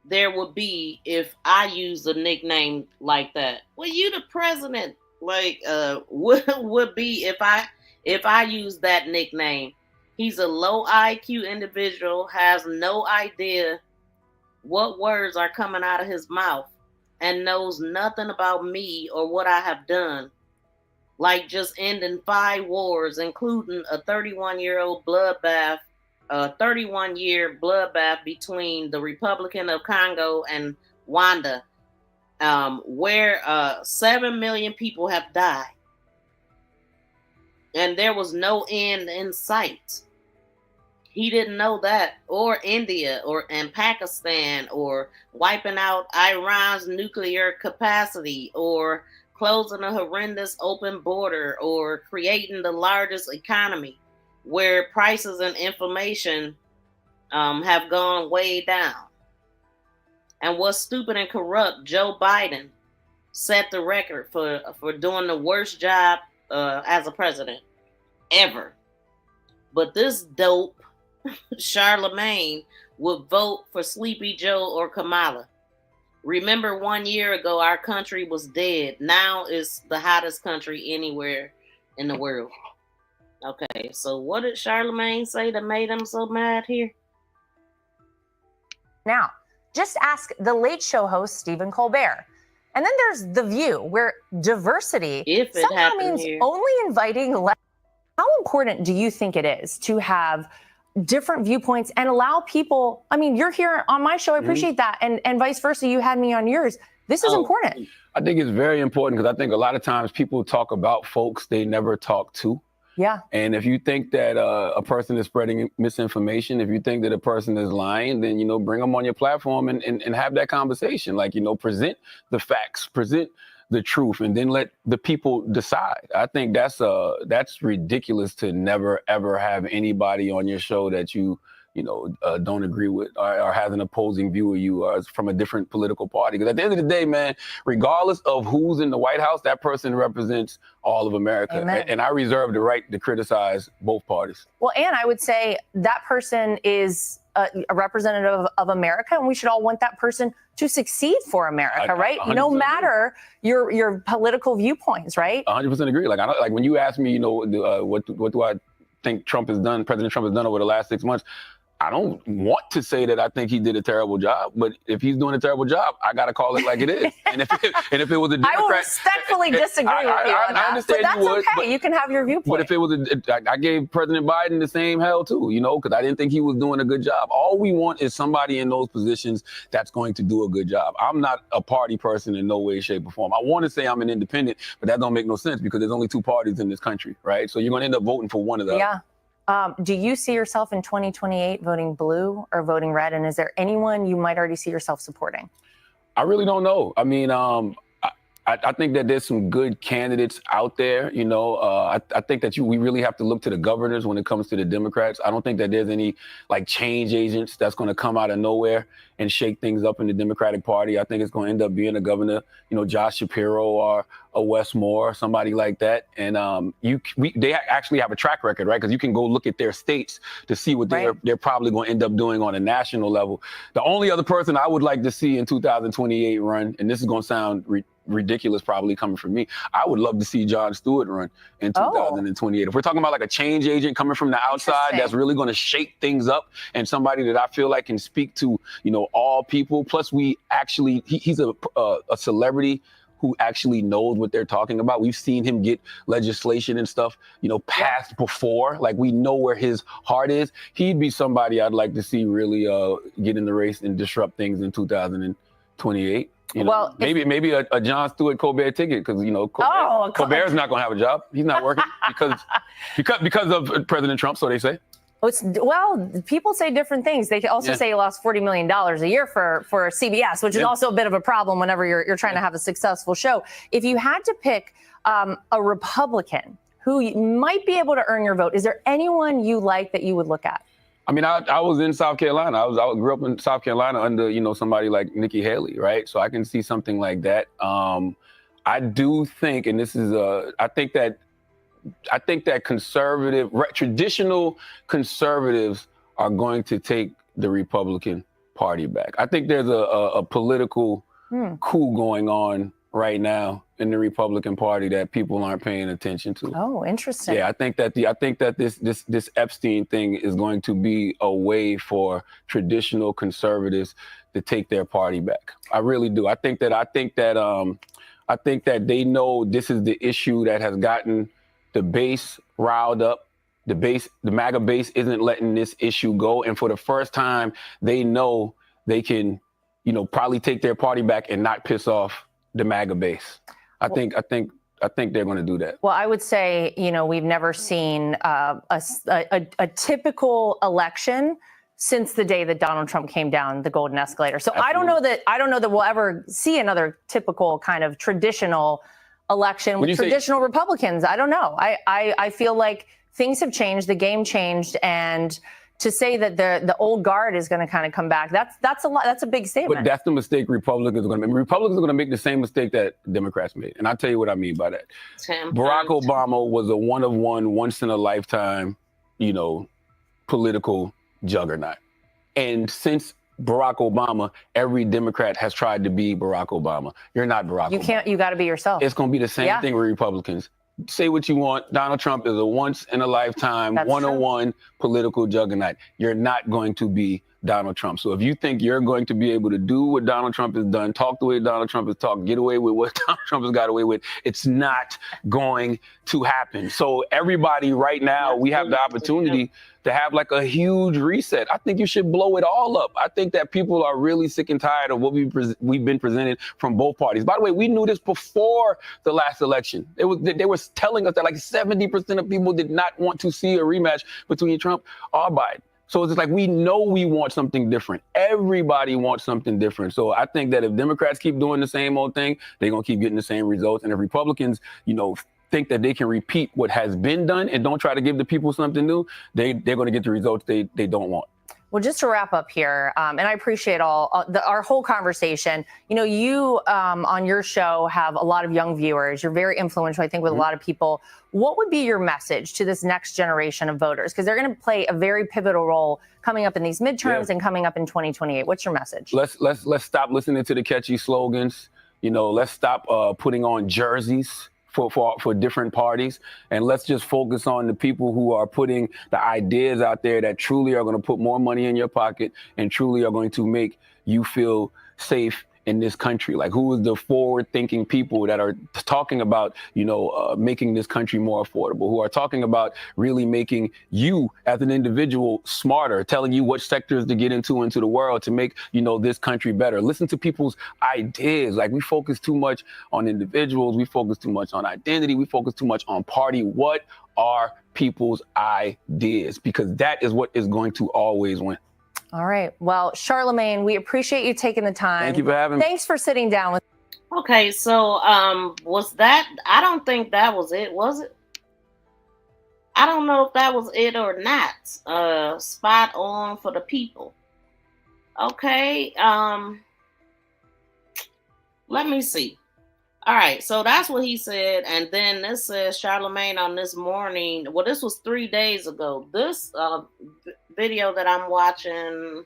there would be if I used a nickname like that? Well, you the president, like would be if I use that nickname. He's a low IQ individual, has no idea what words are coming out of his mouth, and knows nothing about me or what I have done. Like just ending 5 wars, including a 31-year bloodbath, a 31-year bloodbath between the Republican of Congo and Rwanda, where 7 million people have died. And there was no end in sight. He didn't know that, or India, and Pakistan, or wiping out Iran's nuclear capacity, or closing a horrendous open border, or creating the largest economy where prices and information have gone way down. And what's stupid and corrupt, Joe Biden set the record for doing the worst job as a president ever. But this dope, Charlamagne, would vote for Sleepy Joe or Kamala. Remember 1 year ago, our country was dead. Now it's the hottest country anywhere in the world. Okay, so what did Charlamagne say that made him so mad here? Now, just ask the Late Show host, Stephen Colbert. And then there's The View, where diversity somehow means here. only inviting less. How important do you think it is to have different viewpoints and allow people, I mean, you're here on my show, I appreciate that, and vice versa, you had me on yours. This is important. I think it's very important because I think a lot of times people talk about folks they never talk to. Yeah. And if you think that a person is spreading misinformation, if you think that a person is lying, then, bring them on your platform and have that conversation. Like, present the facts, present the truth, and then let the people decide. I think that's ridiculous to never, ever have anybody on your show that you don't agree with or has an opposing view of you or is from a different political party. Because at the end of the day, man, regardless of who's in the White House, that person represents all of America. And I reserve the right to criticize both parties. Well, and I would say that person is a representative of America, and we should all want that person to succeed for America, right? No matter your political viewpoints, right? 100% agree. Like when you ask me, what do I think President Trump has done over the last 6 months? I don't want to say that I think he did a terrible job, but if he's doing a terrible job, I got to call it like it is. And if it was a Democrat, I will respectfully disagree with you on that. I understand but that's you would, okay. You can have your viewpoint. But if it was I gave President Biden the same hell too, because I didn't think he was doing a good job. All we want is somebody in those positions that's going to do a good job. I'm not a party person in no way, shape, or form. I want to say I'm an independent, but that don't make no sense because there's only two parties in this country, right? So you're going to end up voting for one of them. Yeah. Do you see yourself in 2028 voting blue or voting red? And is there anyone you might already see yourself supporting? I really don't know. I mean, I think that there's some good candidates out there. I think that we really have to look to the governors when it comes to the Democrats. I don't think that there's any change agents that's going to come out of nowhere and shake things up in the Democratic Party. I think it's going to end up being a governor, Josh Shapiro or a Wes Moore, somebody like that. And they actually have a track record, right? Because you can go look at their states to see what they're probably going to end up doing on a national level. The only other person I would like to see in 2028 run, and this is going to sound ridiculous probably coming from me, I would love to see Jon Stewart run in 2028. If we're talking about a change agent coming from the outside that's really going to shake things up and somebody that I feel like can speak to, all people. Plus he's a celebrity who actually knows what they're talking about. We've seen him get legislation and stuff, passed before. We know where his heart is. He'd be somebody I'd like to see really get in the race and disrupt things in 2028. Maybe a Jon Stewart Colbert ticket because Colbert's not going to have a job. He's not working because of President Trump, so they say. Well, people say different things. They also say he lost $40 million a year for CBS, which is also a bit of a problem whenever you're trying to have a successful show. If you had to pick a Republican who might be able to earn your vote, is there anyone you like that you would look at? I mean, I was in South Carolina. I grew up in South Carolina under, somebody like Nikki Haley, right? So I can see something like that. I do think, and this is, I think that traditional conservatives are going to take the Republican Party back. I think there's a political coup going on right now in the Republican Party that people aren't paying attention to. Oh, interesting. Yeah, I think that this Epstein thing is going to be a way for traditional conservatives to take their party back. I really do. I think that they know this is the issue that has gotten the base riled up. The MAGA base isn't letting this issue go. And for the first time, they know they can, probably take their party back and not piss off the MAGA base. I think they're going to do that. Well, I would say, we've never seen a typical election since the day that Donald Trump came down the golden escalator. So I don't know that we'll ever see another typical kind of traditional election with traditional Republicans. I don't know. I feel like things have changed, the game changed, and to say that the old guard is going to kind of come back, that's a big statement. But that's the mistake Republicans are going to make. Republicans are going to make the same mistake that Democrats made, and I'll tell you what I mean by that. Barack Obama was a one of one, once in a lifetime, political juggernaut, and since Barack Obama, every Democrat has tried to be Barack Obama. You're not Barack Obama. You got to be yourself. It's going to be the same thing with Republicans. Say what you want. Donald Trump is a once in a lifetime, one-on-one political juggernaut. You're not going to be Donald Trump. So if you think you're going to be able to do what Donald Trump has done, talk the way Donald Trump has talked, get away with what Donald Trump has got away with, it's not going to happen. So everybody right now, we have the opportunity to have a huge reset. I think you should blow it all up. I think that people are really sick and tired of what we've been presented from both parties. By the way, we knew this before the last election. They were telling us that 70% of people did not want to see a rematch between Trump or Biden. So it's we know we want something different. Everybody wants something different. So I think that if Democrats keep doing the same old thing, they're going to keep getting the same results. And if Republicans, think that they can repeat what has been done and don't try to give the people something new, they're going to get the results they don't want. Well, just to wrap up here, and I appreciate our whole conversation. You on your show have a lot of young viewers. You're very influential, I think, with a lot of people. What would be your message to this next generation of voters? Because they're going to play a very pivotal role coming up in these midterms and coming up in 2028. What's your message? Let's stop listening to the catchy slogans. Let's stop putting on jerseys for different parties, and let's just focus on the people who are putting the ideas out there that truly are going to put more money in your pocket and truly are going to make you feel safe in this country. Like, who is the forward-thinking people that are talking about, making this country more affordable, who are talking about really making you as an individual smarter, telling you what sectors to get into the world to make, this country better. Listen to people's ideas. Like, we focus too much on individuals. We focus too much on identity. We focus too much on party. What are people's ideas? Because that is what is going to always win. All right. Well, Charlamagne, we appreciate you taking the time. Thank you for having me. Thanks for sitting down with. Okay, so was that? I don't think that was it. Was it? I don't know if that was it or not. Spot on for the people. Okay. Let me see. All right, so that's what he said, and then this says Charlamagne on This Morning. Well, this was 3 days ago. This video that I'm watching,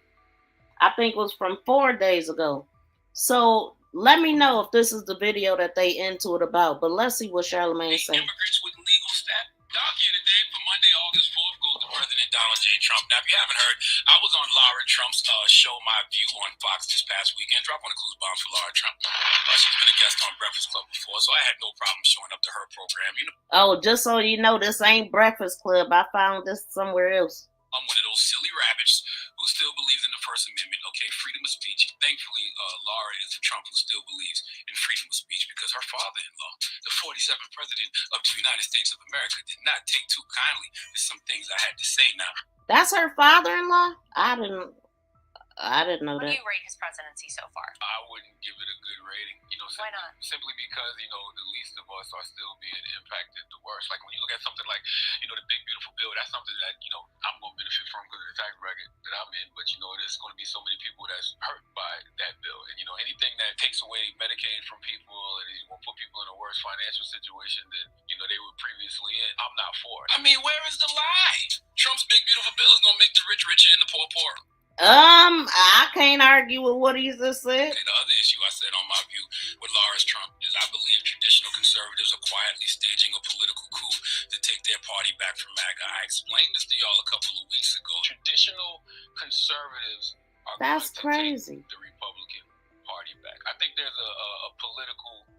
I think, was from 4 days ago. So let me know if this is the video that they into it about. But let's see what Charlamagne said. Immigrants with legal status. Dog here today for Monday, August 4th goes to President Donald J. Trump. Now, if you haven't heard, I was on Laura Trump's show, My View, on Fox this past weekend. Drop one of the clues bombs for Laura Trump. She's been a guest on Breakfast Club before, so I had no problem showing up to her program. Oh, just so you know, this ain't Breakfast Club. I found this somewhere else. I'm one of those silly rabbits who still believes in the First Amendment. Okay, freedom of speech. Thankfully, Laura is a Trump who still believes in freedom of speech because her father-in-law, the 47th president of the United States of America, did not take too kindly to some things I had to say. Now, that's her father-in-law? I didn't know that. What do you rate his presidency so far? I wouldn't give it a good rating. Why not? Simply because, the least of us are still being impacted the worst. Like, when you look at something like, the big, beautiful bill, that's something that, I'm going to benefit from because of the tax bracket that I'm in. But, there's going to be so many people that's hurt by that bill. And, anything that takes away Medicaid from people and will put people in a worse financial situation than, they were previously in, I'm not for it. I mean, where is the lie? Trump's big, beautiful bill is going to make the rich richer and the poor poorer. I can't argue with what he just said. Okay, the other issue I said on My View with Lawrence Trump is I believe traditional conservatives are quietly staging a political coup to take their party back from MAGA. I explained this to y'all a couple of weeks ago. Traditional conservatives are going to take the Republican Party back. I think there's a political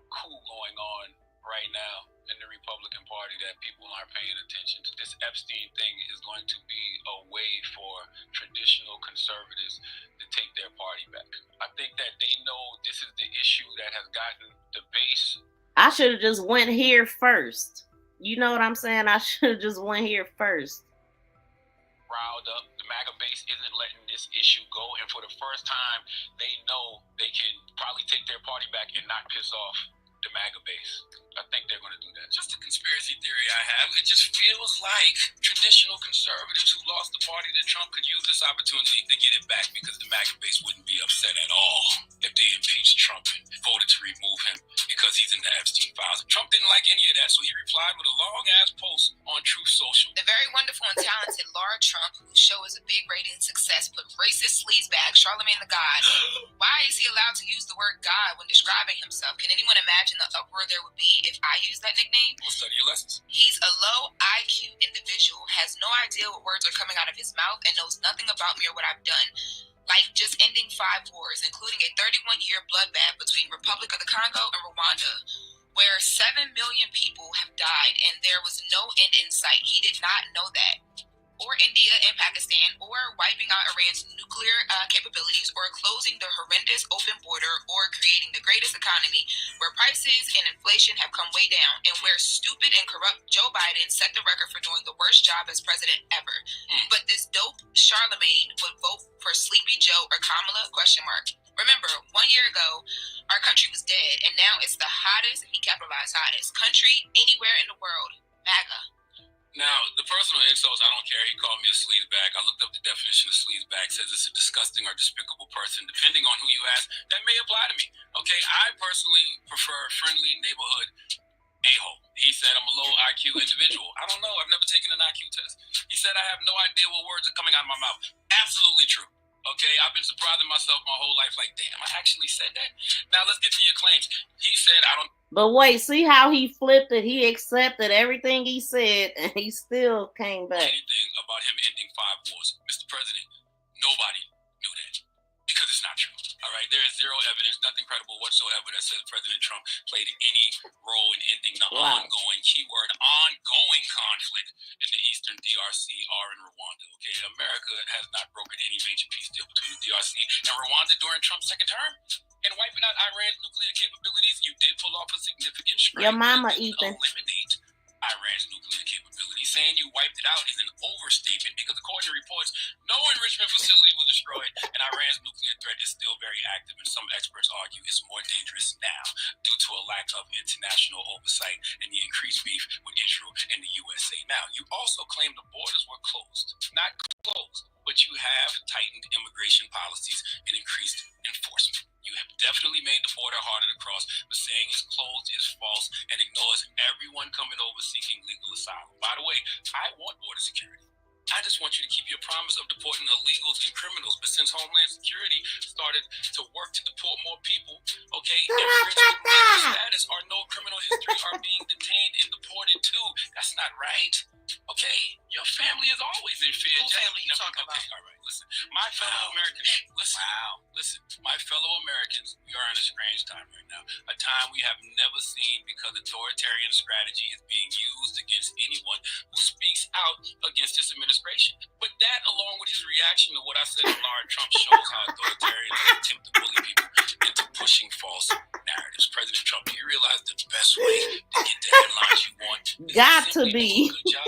coup going on right now in the Republican Party that people aren't paying attention to. This Epstein thing is going to be a way for traditional conservatives to take their party back. I think that they know this is the issue that has gotten the base. I should have just went here first. You know what I'm saying? I should have just went here first. Riled up. The MAGA base isn't letting this issue go, and for the first time, they know they can probably take their party back and not piss off the MAGA base. I think they're going to do that. Just a conspiracy theory I have. It just feels like traditional conservatives who lost the party to Trump could use this opportunity to get it back because the MAGA base wouldn't be upset at all if they impeached Trump and voted to remove him because he's in the Epstein files. Trump didn't like any of that, so he replied with a long-ass post on Truth Social. The very wonderful and talented Laura Trump, whose show is a big rating success, put racist sleazebag Charlamagne the God. Why is he allowed to use the word God when describing himself? Can anyone imagine the uproar there would be if I use that nickname? We'll study your lessons. He's a low IQ individual, has no idea what words are coming out of his mouth, and knows nothing about me or what I've done. Like just ending 5 wars, including a 31-year bloodbath between Republic of the Congo and Rwanda, where 7 million people have died and there was no end in sight. He did not know that. Or India and Pakistan, or wiping out Iran's nuclear capabilities, or closing the horrendous open border, or creating the greatest economy where prices and inflation have come way down, and where stupid and corrupt Joe Biden set the record for doing the worst job as president ever. But this dope Charlamagne would vote for Sleepy Joe or Kamala? ? Remember, 1 year ago, our country was dead, and now it's the hottest, he capitalized hottest, country anywhere in the world. MAGA. Now, the personal insults, I don't care. He called me a sleazebag. I looked up the definition of sleazebag. Says it's a disgusting or despicable person. Depending on who you ask, that may apply to me. Okay, I personally prefer friendly neighborhood a-hole. He said I'm a low IQ individual. I don't know. I've never taken an IQ test. He said I have no idea what words are coming out of my mouth. Absolutely true. Okay, I've been surprising myself my whole life. Like, damn, I actually said that. Now let's get to your claims. He said, I don't. But wait, see how he flipped it? He accepted everything he said, and he still came back. Anything about him ending 5 wars, Mr. President. Nobody knew that because it's not true. All right, there is zero evidence, nothing credible whatsoever that says President Trump played any role in ending the ongoing, keyword ongoing conflict in the Eastern DRC or in Rwanda. Okay, America has not brokered any major peace deal between the DRC and Rwanda during Trump's second term. And wiping out Iran's nuclear capabilities, you did pull off a significant strike. Your mama, that didn't Ethan. eliminate Iran's nuclear capabilities. Saying you wiped it out is an overstatement because according to reports, no enrichment facility was destroyed and Iran's nuclear threat is still very active, and some experts argue it's more dangerous now due to a lack of international oversight and the increased beef with Israel and the USA. Now, you also claim the borders were closed. Not closed, but you have tightened immigration policies and increased enforcement. You have definitely made the border harder to cross, but saying it's closed is false and ignores everyone coming over seeking legal asylum. By the way, I want border security. I just want you to keep your promise of deporting illegals and criminals. But since Homeland Security started to work to deport more people, okay, immigrants with legal status or no criminal history are being detained and deported too. That's not right. Okay, your family is always in fear. Whose family you talking about? All right, listen, my fellow Americans. Listen, my fellow Americans. We are in a strange time right now. A time we have never seen because authoritarian strategy is being used against anyone who speaks out against this administration. But that, along with his reaction to what I said to Laura Trump, shows how authoritarians attempt to bully people into pushing false narratives. President Trump, do you realize the best way to get the headlines you want Got to be. do a good job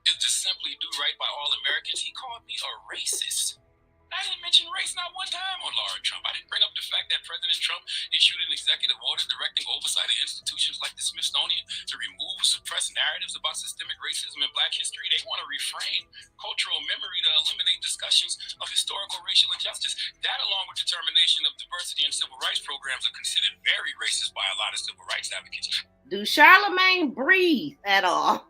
is to simply do right by all Americans? He called me a racist. I didn't mention race not one time on Laura Trump. I didn't bring up the fact that President Trump issued an executive order directing oversight of institutions like the Smithsonian to remove suppressed narratives about systemic racism in Black history. They want to reframe cultural memory to eliminate discussions of historical racial injustice. That, along with determination of diversity and civil rights programs, are considered very racist by a lot of civil rights advocates. Do Charlamagne breathe at all?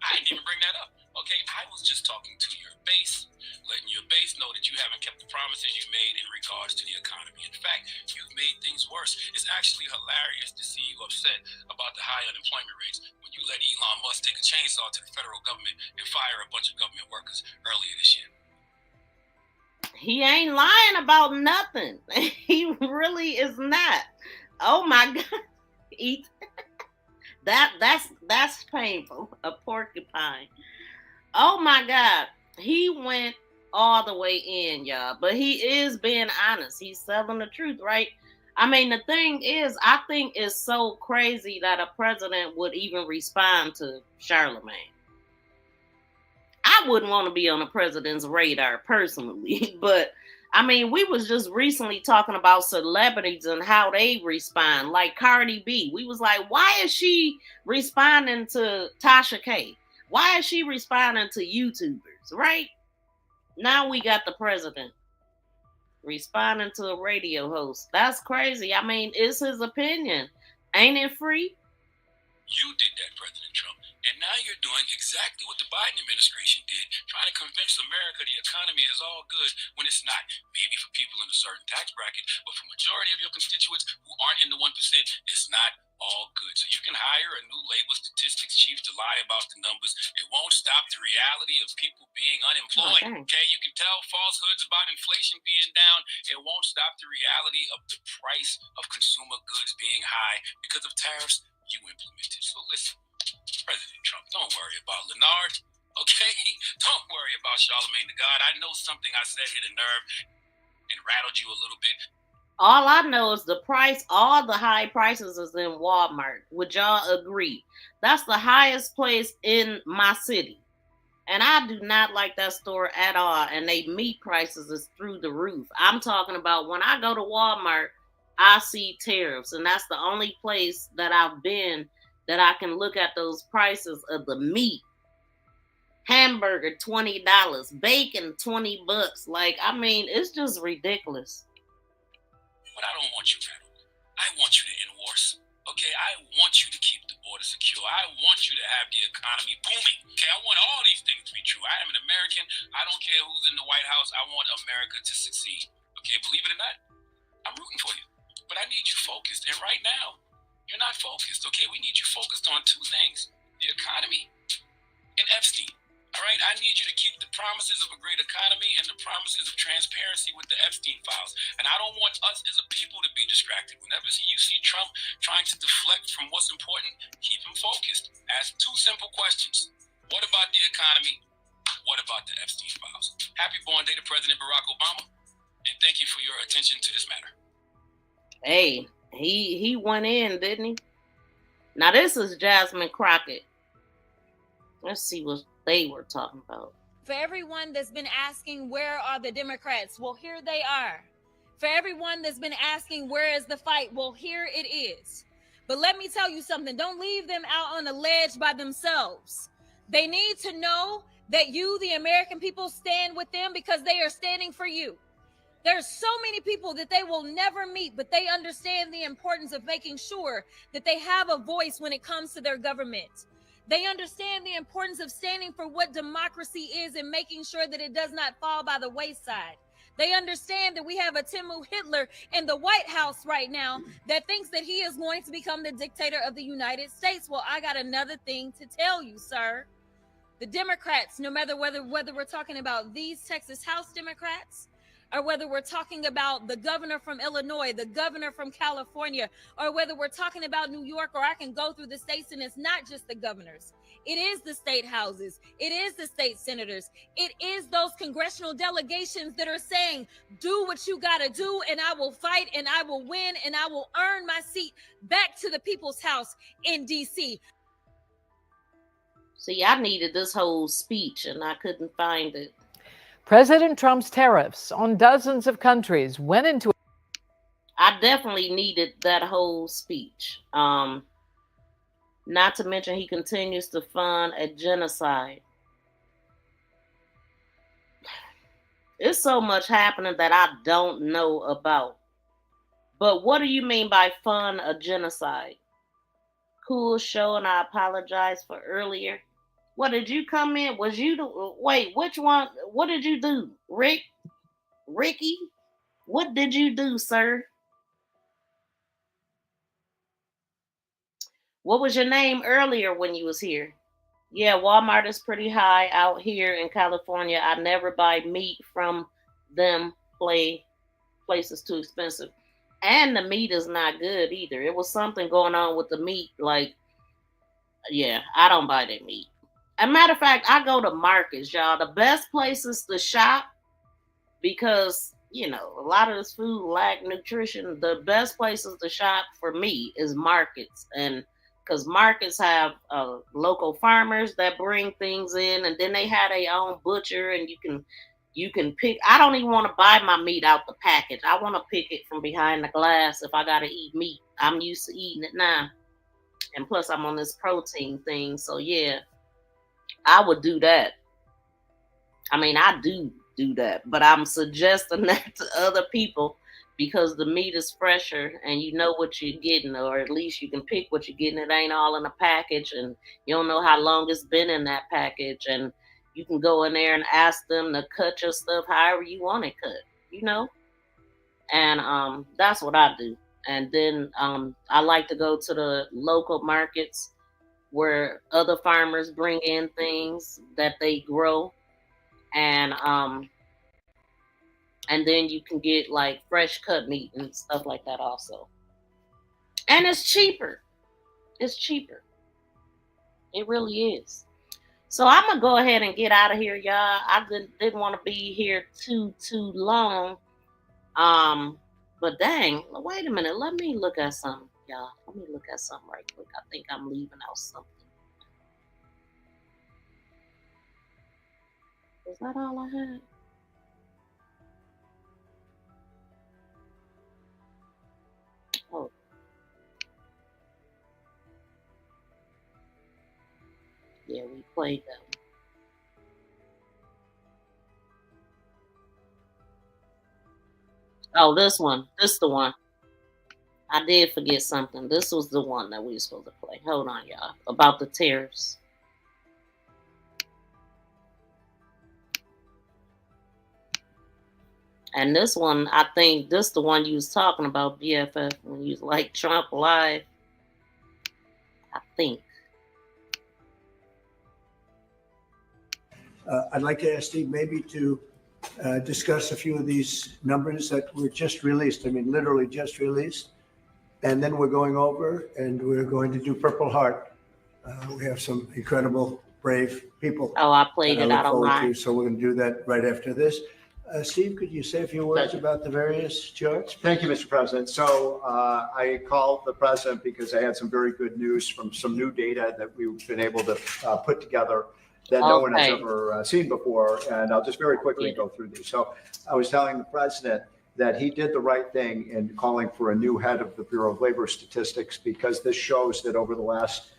I didn't even bring that up. Okay, I was just talking to your base, letting your base know that you haven't kept the promises you made in regards to the economy. In fact, you've made things worse. It's actually hilarious to see you upset about the high unemployment rates when you let Elon Musk take a chainsaw to the federal government and fire a bunch of government workers earlier this year. He ain't lying about nothing. He really is not. Oh my God. That's painful. A porcupine. Oh my God. He went all the way in, y'all. But he is being honest. He's telling the truth, right? I mean, the thing is, I think it's so crazy that a president would even respond to Charlamagne. I wouldn't want to be on a president's radar personally, but I mean, we was just recently talking about celebrities and how they respond, like Cardi B. We was like, why is she responding to Tasha K? Why is she responding to YouTubers, right? Now we got the president responding to a radio host. That's crazy. I mean, it's his opinion. Ain't it free? You did that, President Trump. And now you're doing exactly what the Biden administration did, trying to convince America the economy is all good when it's not. Maybe for people in a certain tax bracket, but for majority of your constituents who aren't in the 1%, it's not all good. So you can hire a new labor statistics chief to lie about the numbers. It won't stop the reality of people being unemployed. Okay, you can tell falsehoods about inflation being down. It won't stop the reality of the price of consumer goods being high because of tariffs you implemented. So listen, President Trump, don't worry about Leonard, okay? Don't worry about Charlamagne the God. I know something I said hit a nerve and rattled you a little bit. All I know is the price, all the high prices is in Walmart. Would y'all agree? That's the highest place in my city. And I do not like that store at all. And they meat prices is through the roof. I'm talking about when I go to Walmart, I see Tariffs. And that's the only place that I've been that I can look at those prices of the meat. Hamburger, $20. Bacon, $20. Like, I mean, it's just ridiculous. But I don't want you rattled. I want you to end wars. Okay, I want you to keep the border secure. I want you to have the economy booming. Okay, I want all these things to be true. I am an American. I don't care who's in the White House. I want America to succeed. Okay, believe it or not, I'm rooting for you. But I need you focused. And right now, you're not focused. Okay, we need you focused on two things: the economy and Epstein. All right, I need you to keep the promises of a great economy and the promises of transparency with the Epstein files. And I don't want us as a people to be distracted. Whenever you see Trump trying to deflect from what's important, keep him focused. Ask two simple questions. What about the economy? What about the Epstein files? Happy born day to President Barack Obama, and thank you for your attention to this matter. Hey, he went in, didn't he? Now this is Jasmine Crockett. Let's see what they were talking about. For everyone that's been asking, where are the Democrats? Well, here they are. For everyone that's been asking, where is the fight? Well, here it is. But let me tell you something. Don't leave them out on the ledge by themselves. They need to know that you, the American people, stand with them because they are standing for you. There's so many people that they will never meet, but they understand the importance of making sure that they have a voice when it comes to their government. They understand the importance of standing for what democracy is and making sure that it does not fall by the wayside. They understand that we have a Timu Hitler in the White House right now that thinks that he is going to become the dictator of the United States. Well, I got another thing to tell you, sir. The Democrats, no matter whether we're talking about these Texas House Democrats, or whether we're talking about the governor from Illinois, the governor from California, or whether we're talking about New York, or I can go through the states and it's not just the governors. It is the state houses. It is the state senators. It is those congressional delegations that are saying, do what you got to do, and I will fight, and I will win, and I will earn my seat back to the people's house in D.C. See, I needed this whole speech and I couldn't find it. President Trump's tariffs on dozens of countries went into. I definitely needed that whole speech. Not to mention he continues to fund a genocide. There's so much happening that I don't know about. But what do you mean by fund a genocide? Cool show, and I apologize for earlier. What did you come in? Was you the wait? Which one? What did you do, Ricky? What did you do, sir? What was your name earlier when you was here? Yeah, Walmart is pretty high out here in California. I never buy meat from them. Places too expensive, and the meat is not good either. It was something going on with the meat. Like, yeah, I don't buy that meat. As a matter of fact, I go to markets, y'all. The best places to shop, because, you know, a lot of this food lack nutrition. The best places to shop for me is markets. And because markets have local farmers that bring things in, and then they have their own butcher, and you can pick. I don't even want to buy my meat out the package. I want to pick it from behind the glass if I got to eat meat. I'm used to eating it now. And plus, I'm on this protein thing. So, yeah. I would do that. I mean, I do that, but I'm suggesting that to other people because the meat is fresher and you know what you're getting, or at least you can pick what you're getting. It ain't all in a package and you don't know how long it's been in that package, and you can go in there and ask them to cut your stuff however you want it cut, you know? And that's what I do. And then I like to go to the local markets where other farmers bring in things that they grow, and then you can get like fresh cut meat and stuff like that also. And it's cheaper. It's cheaper. It really is. So I'm gonna go ahead and get out of here, y'all. I didn't want to be here too long. But dang, wait a minute. Let me look at something, y'all. Let me look at something right quick. I think I'm leaving out something. Is that all I had? Oh. Yeah, we played that one. Oh, this one. This is the one. I did forget something. This was the one that we were supposed to play. Hold on, y'all. About the tariffs. And this one, I think this the one you was talking about, BFF, when you was like Trump live. I think. I'd like to ask Steve maybe to discuss a few of these numbers that were just released. I mean, literally just released. And then we're going over and we're going to do Purple Heart. We have some incredible, brave people. Oh, I played that it look out forward online. to, so we're going to do that right after this. Steve, could you say a few words about the various charts? Thank you, Mr. President. So I called the president because I had some very good news from some new data that we've been able to put together that no one has ever seen before. And I'll just very quickly go through these. So I was telling the president that he did the right thing in calling for a new head of the Bureau of Labor Statistics, because this shows that over the last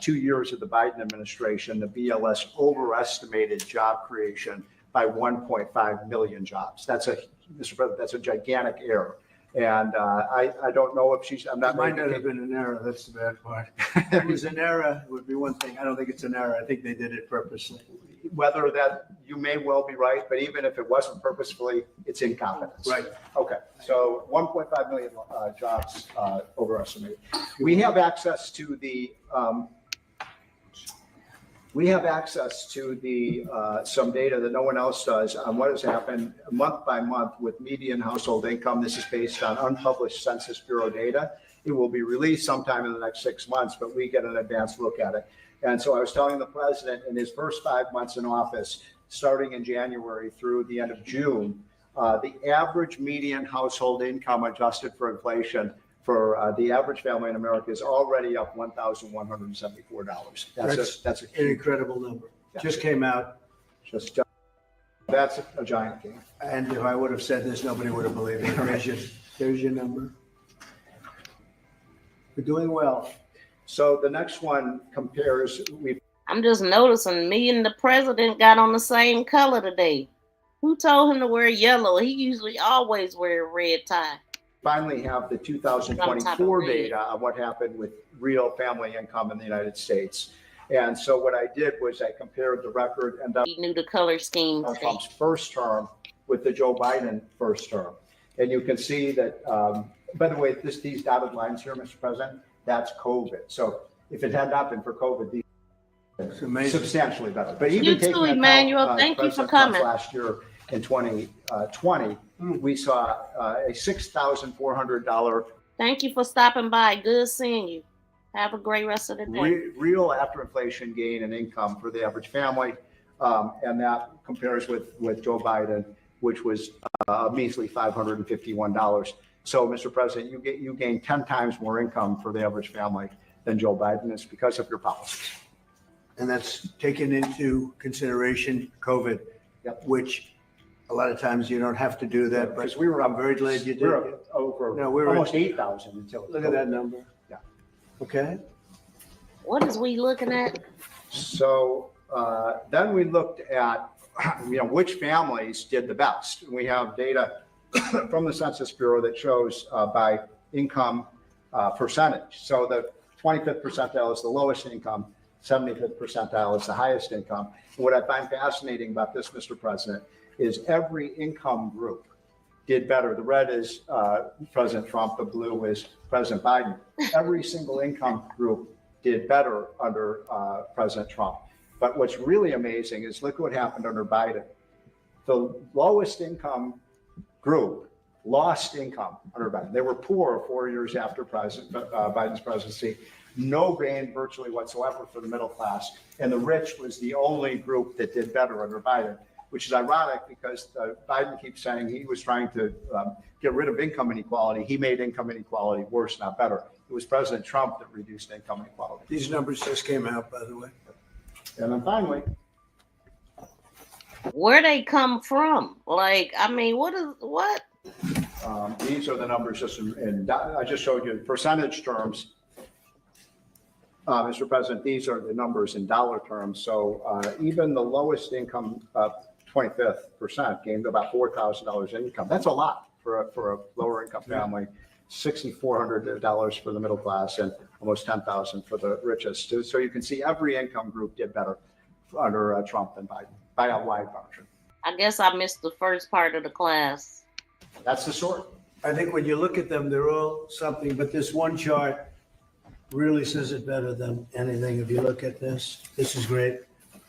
2 years of the Biden administration, the BLS overestimated job creation by 1.5 million jobs. That's a, Mr. President, that's a gigantic error. And I don't know if she's, I'm not. It might not have been an error, that's the bad part. If it was an error, it would be one thing. I don't think it's an error. I think they did it purposely. Whether that, you may well be right, but even if it wasn't purposefully, it's incompetence. Right. Okay, so 1.5 million jobs overestimated. We have access to the, some data that no one else does on what has happened month by month with median household income. This is based on unpublished Census Bureau data. It will be released sometime in the next 6 months, but we get an advanced look at it. And so I was telling the president in his first 5 months in office, starting in January through the end of June, the average median household income adjusted for inflation for the average family in America is already up $1,174. That's an incredible number. Just came out. That's a giant gain. And if I would have said this, nobody would have believed it. There's your number. We're doing well. So the next one compares. I'm just noticing me and the president got on the same color today. Who told him to wear yellow? He usually always wear a red tie. Finally have the 2024 data on what happened with real family income in the United States. And so what I did was I compared the record and he knew the color scheme. Trump's first term with the Joe Biden first term. And you can see that, by the way, these dotted lines here, Mr. President, that's COVID. So if it had not been for COVID, these are substantially better. But even You taking too, account, Emmanuel. Thank you for President Trump's coming. last year in 2020, we saw a $6,400 Thank you for stopping by. Good seeing you. Have a great rest of the day. real after inflation gain in income for the average family. And that compares with Joe Biden, which was a measly $551. So, Mr. President, you gain 10 times more income for the average family than Joe Biden. It's because of your policies. And that's taken into consideration COVID, which a lot of times you don't have to do that. But I'm very glad you did. We were over almost 8,000 until. Look at that number. Yeah. Okay. What is we looking at? So then we looked at, which families did the best. We have data from the Census Bureau that shows by income percentage. So the 25th percentile is the lowest income, 75th percentile is the highest income. And what I find fascinating about this, Mr. President, is every income group did better. The red is President Trump, the blue is President Biden. Every single income group did better under President Trump. But what's really amazing is look what happened under Biden. The lowest income group lost income under Biden. They were poor 4 years after Biden's presidency. No gain virtually whatsoever for the middle class. And the rich was the only group that did better under Biden, which is ironic because Biden keeps saying he was trying to get rid of income inequality. He made income inequality worse, not better. It was President Trump that reduced income inequality. These numbers just came out, by the way. And then finally, where they come from? Like, I mean, what? These are the numbers just I just showed you percentage terms. Mr. President, these are the numbers in dollar terms. So even the lowest income, 25th percent, gained about $4,000 in income. That's a lot for a lower income family. $6,400 for the middle class and almost $10,000 for the richest. So you can see every income group did better under Trump than Biden by a wide margin. I guess I missed the first part of the class. That's the sort. I think when you look at them, they're all something, but this one chart really says it better than anything. If you look at this is great,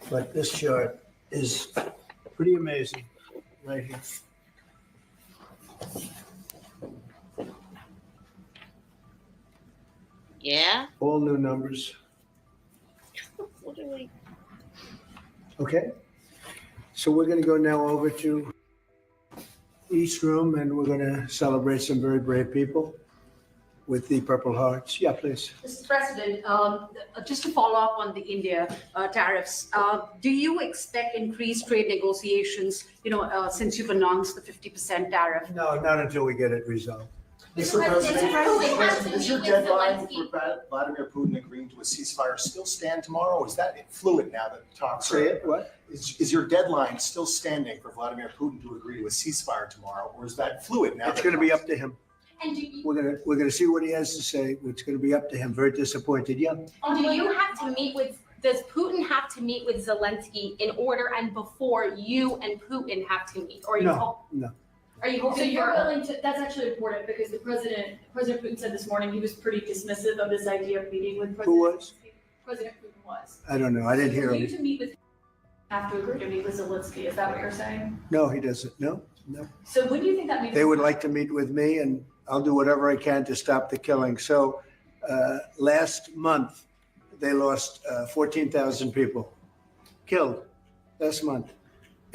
but this chart is pretty amazing right here. Yeah. All new numbers. What do we? Okay. So we're going to go now over to East Room, and we're going to celebrate some very brave people with the Purple Hearts. Yeah, please. Mr. President, just to follow up on the India tariffs, do you expect increased trade negotiations, since you've announced the 50% tariff? No, not until we get it resolved. Mr. President, is your deadline for Vladimir Putin agreeing to a ceasefire still stand tomorrow, or is that fluid now that talks are? Say it, what? Is your deadline still standing for Vladimir Putin to agree to a ceasefire tomorrow, or is that fluid now? It's going to be up to him. We're going to see what he has to say. It's going to be up to him. Very disappointed. Yeah. Do you have to meet with? Does Putin have to meet with Zelensky in order and before you and Putin have to meet? Or No. Are you hoping So you're for? willing to? That's actually important because President Putin said this morning he was pretty dismissive of this idea of meeting with President. Who was? President Putin was. I don't know. I didn't hear For you him. to meet with, have to agree to meet with Zelensky. Is that what you're saying? No, he doesn't. No. So when do you think that meeting? They would like to meet with me, and I'll do whatever I can to stop the killing. So last month, they lost 14,000 people killed last month.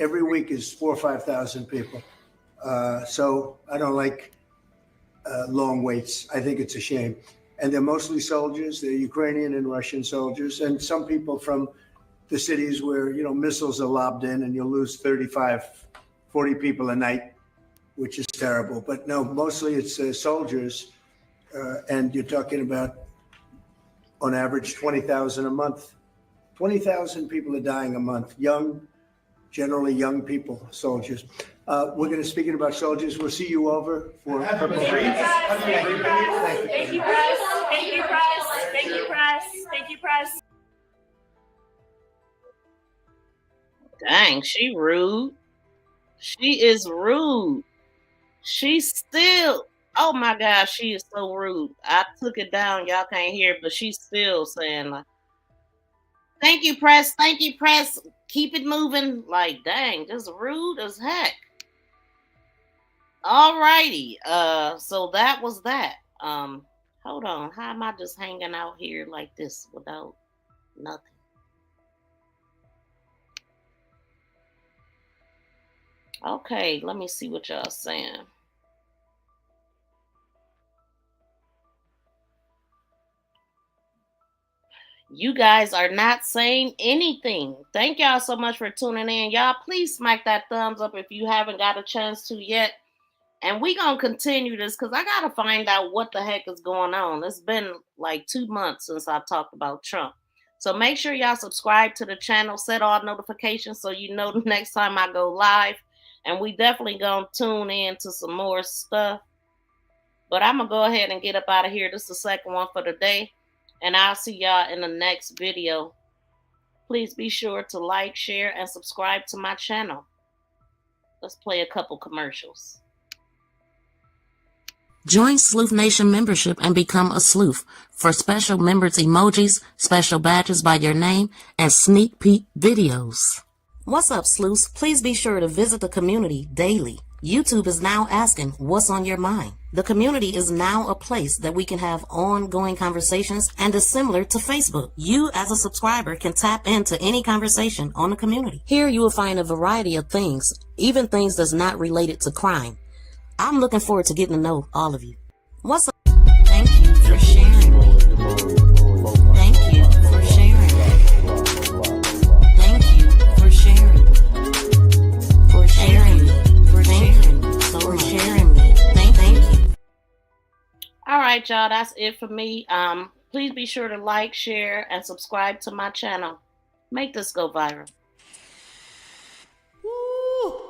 Every week is 4,000 or 5,000 people. So I don't like long waits. I think it's a shame. And they're mostly soldiers. They're Ukrainian and Russian soldiers, and some people from the cities where, missiles are lobbed in and you'll lose 35, 40 people a night, which is terrible. But no, mostly it's soldiers. And you're talking about, on average, 20,000 a month. 20,000 people are dying a month. Generally young people, soldiers. We're going to speak about soldiers. We'll see you over for Purple Hearts. Thank you, press. Thank you, press. Thank you, press. Thank you, press. Dang, she rude. She is rude. She's still, oh my gosh, she is so rude. I took it down. Y'all can't hear it, but she's still saying like, thank you, press. Thank you, press. Keep it moving. Like, dang, just rude as heck. All righty. So that was that. Hold on. How am I just hanging out here like this without nothing? Okay, let me see what y'all saying. You guys are not saying anything. Thank y'all so much for tuning in. Y'all, please smack that thumbs up if you haven't got a chance to yet. And we going to continue this because I got to find out what the heck is going on. It's been like 2 months since I talked about Trump. So make sure y'all subscribe to the channel. Set all notifications so you know the next time I go live. And we definitely going to tune in to some more stuff. But I'm going to go ahead and get up out of here. This is the second one for the day. And I'll see y'all in the next video. Please be sure to like, share, and subscribe to my channel. Let's play a couple commercials. Join Sleuth Nation membership and become a sleuth for special members emojis, special badges by your name, and sneak peek videos. What's up, sleuths? Please be sure to visit the community daily. YouTube is now asking, what's on your mind? The community is now a place that we can have ongoing conversations and is similar to Facebook. You, as a subscriber, can tap into any conversation on the community. Here you will find a variety of things, even things that's not related to crime. I'm looking forward to getting to know all of you. What's up? Thank you for sharing me. Thank you for sharing me. Thank you for sharing me. For sharing me. For sharing me. For sharing me. Thank you. All right, y'all. That's it for me. Please be sure to like, share, and subscribe to my channel. Make this go viral. Ooh.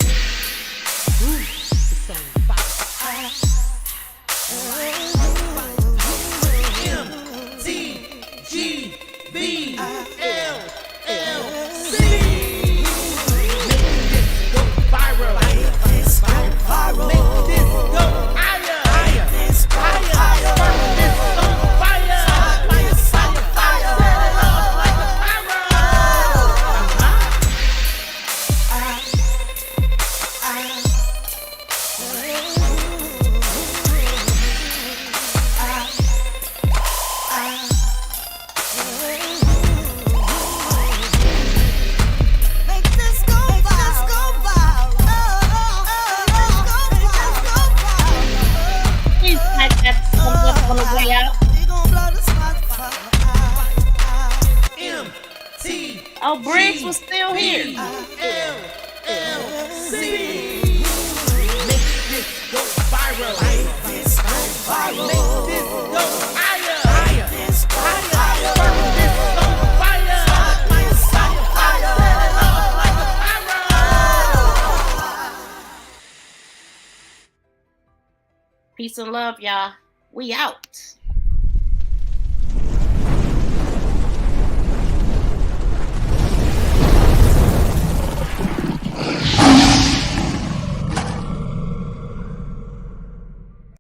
Oh, Briggs was still here. Make this go viral. Make this go viral. Make this go higher. Higher. Higher. Peace and love, y'all. We out.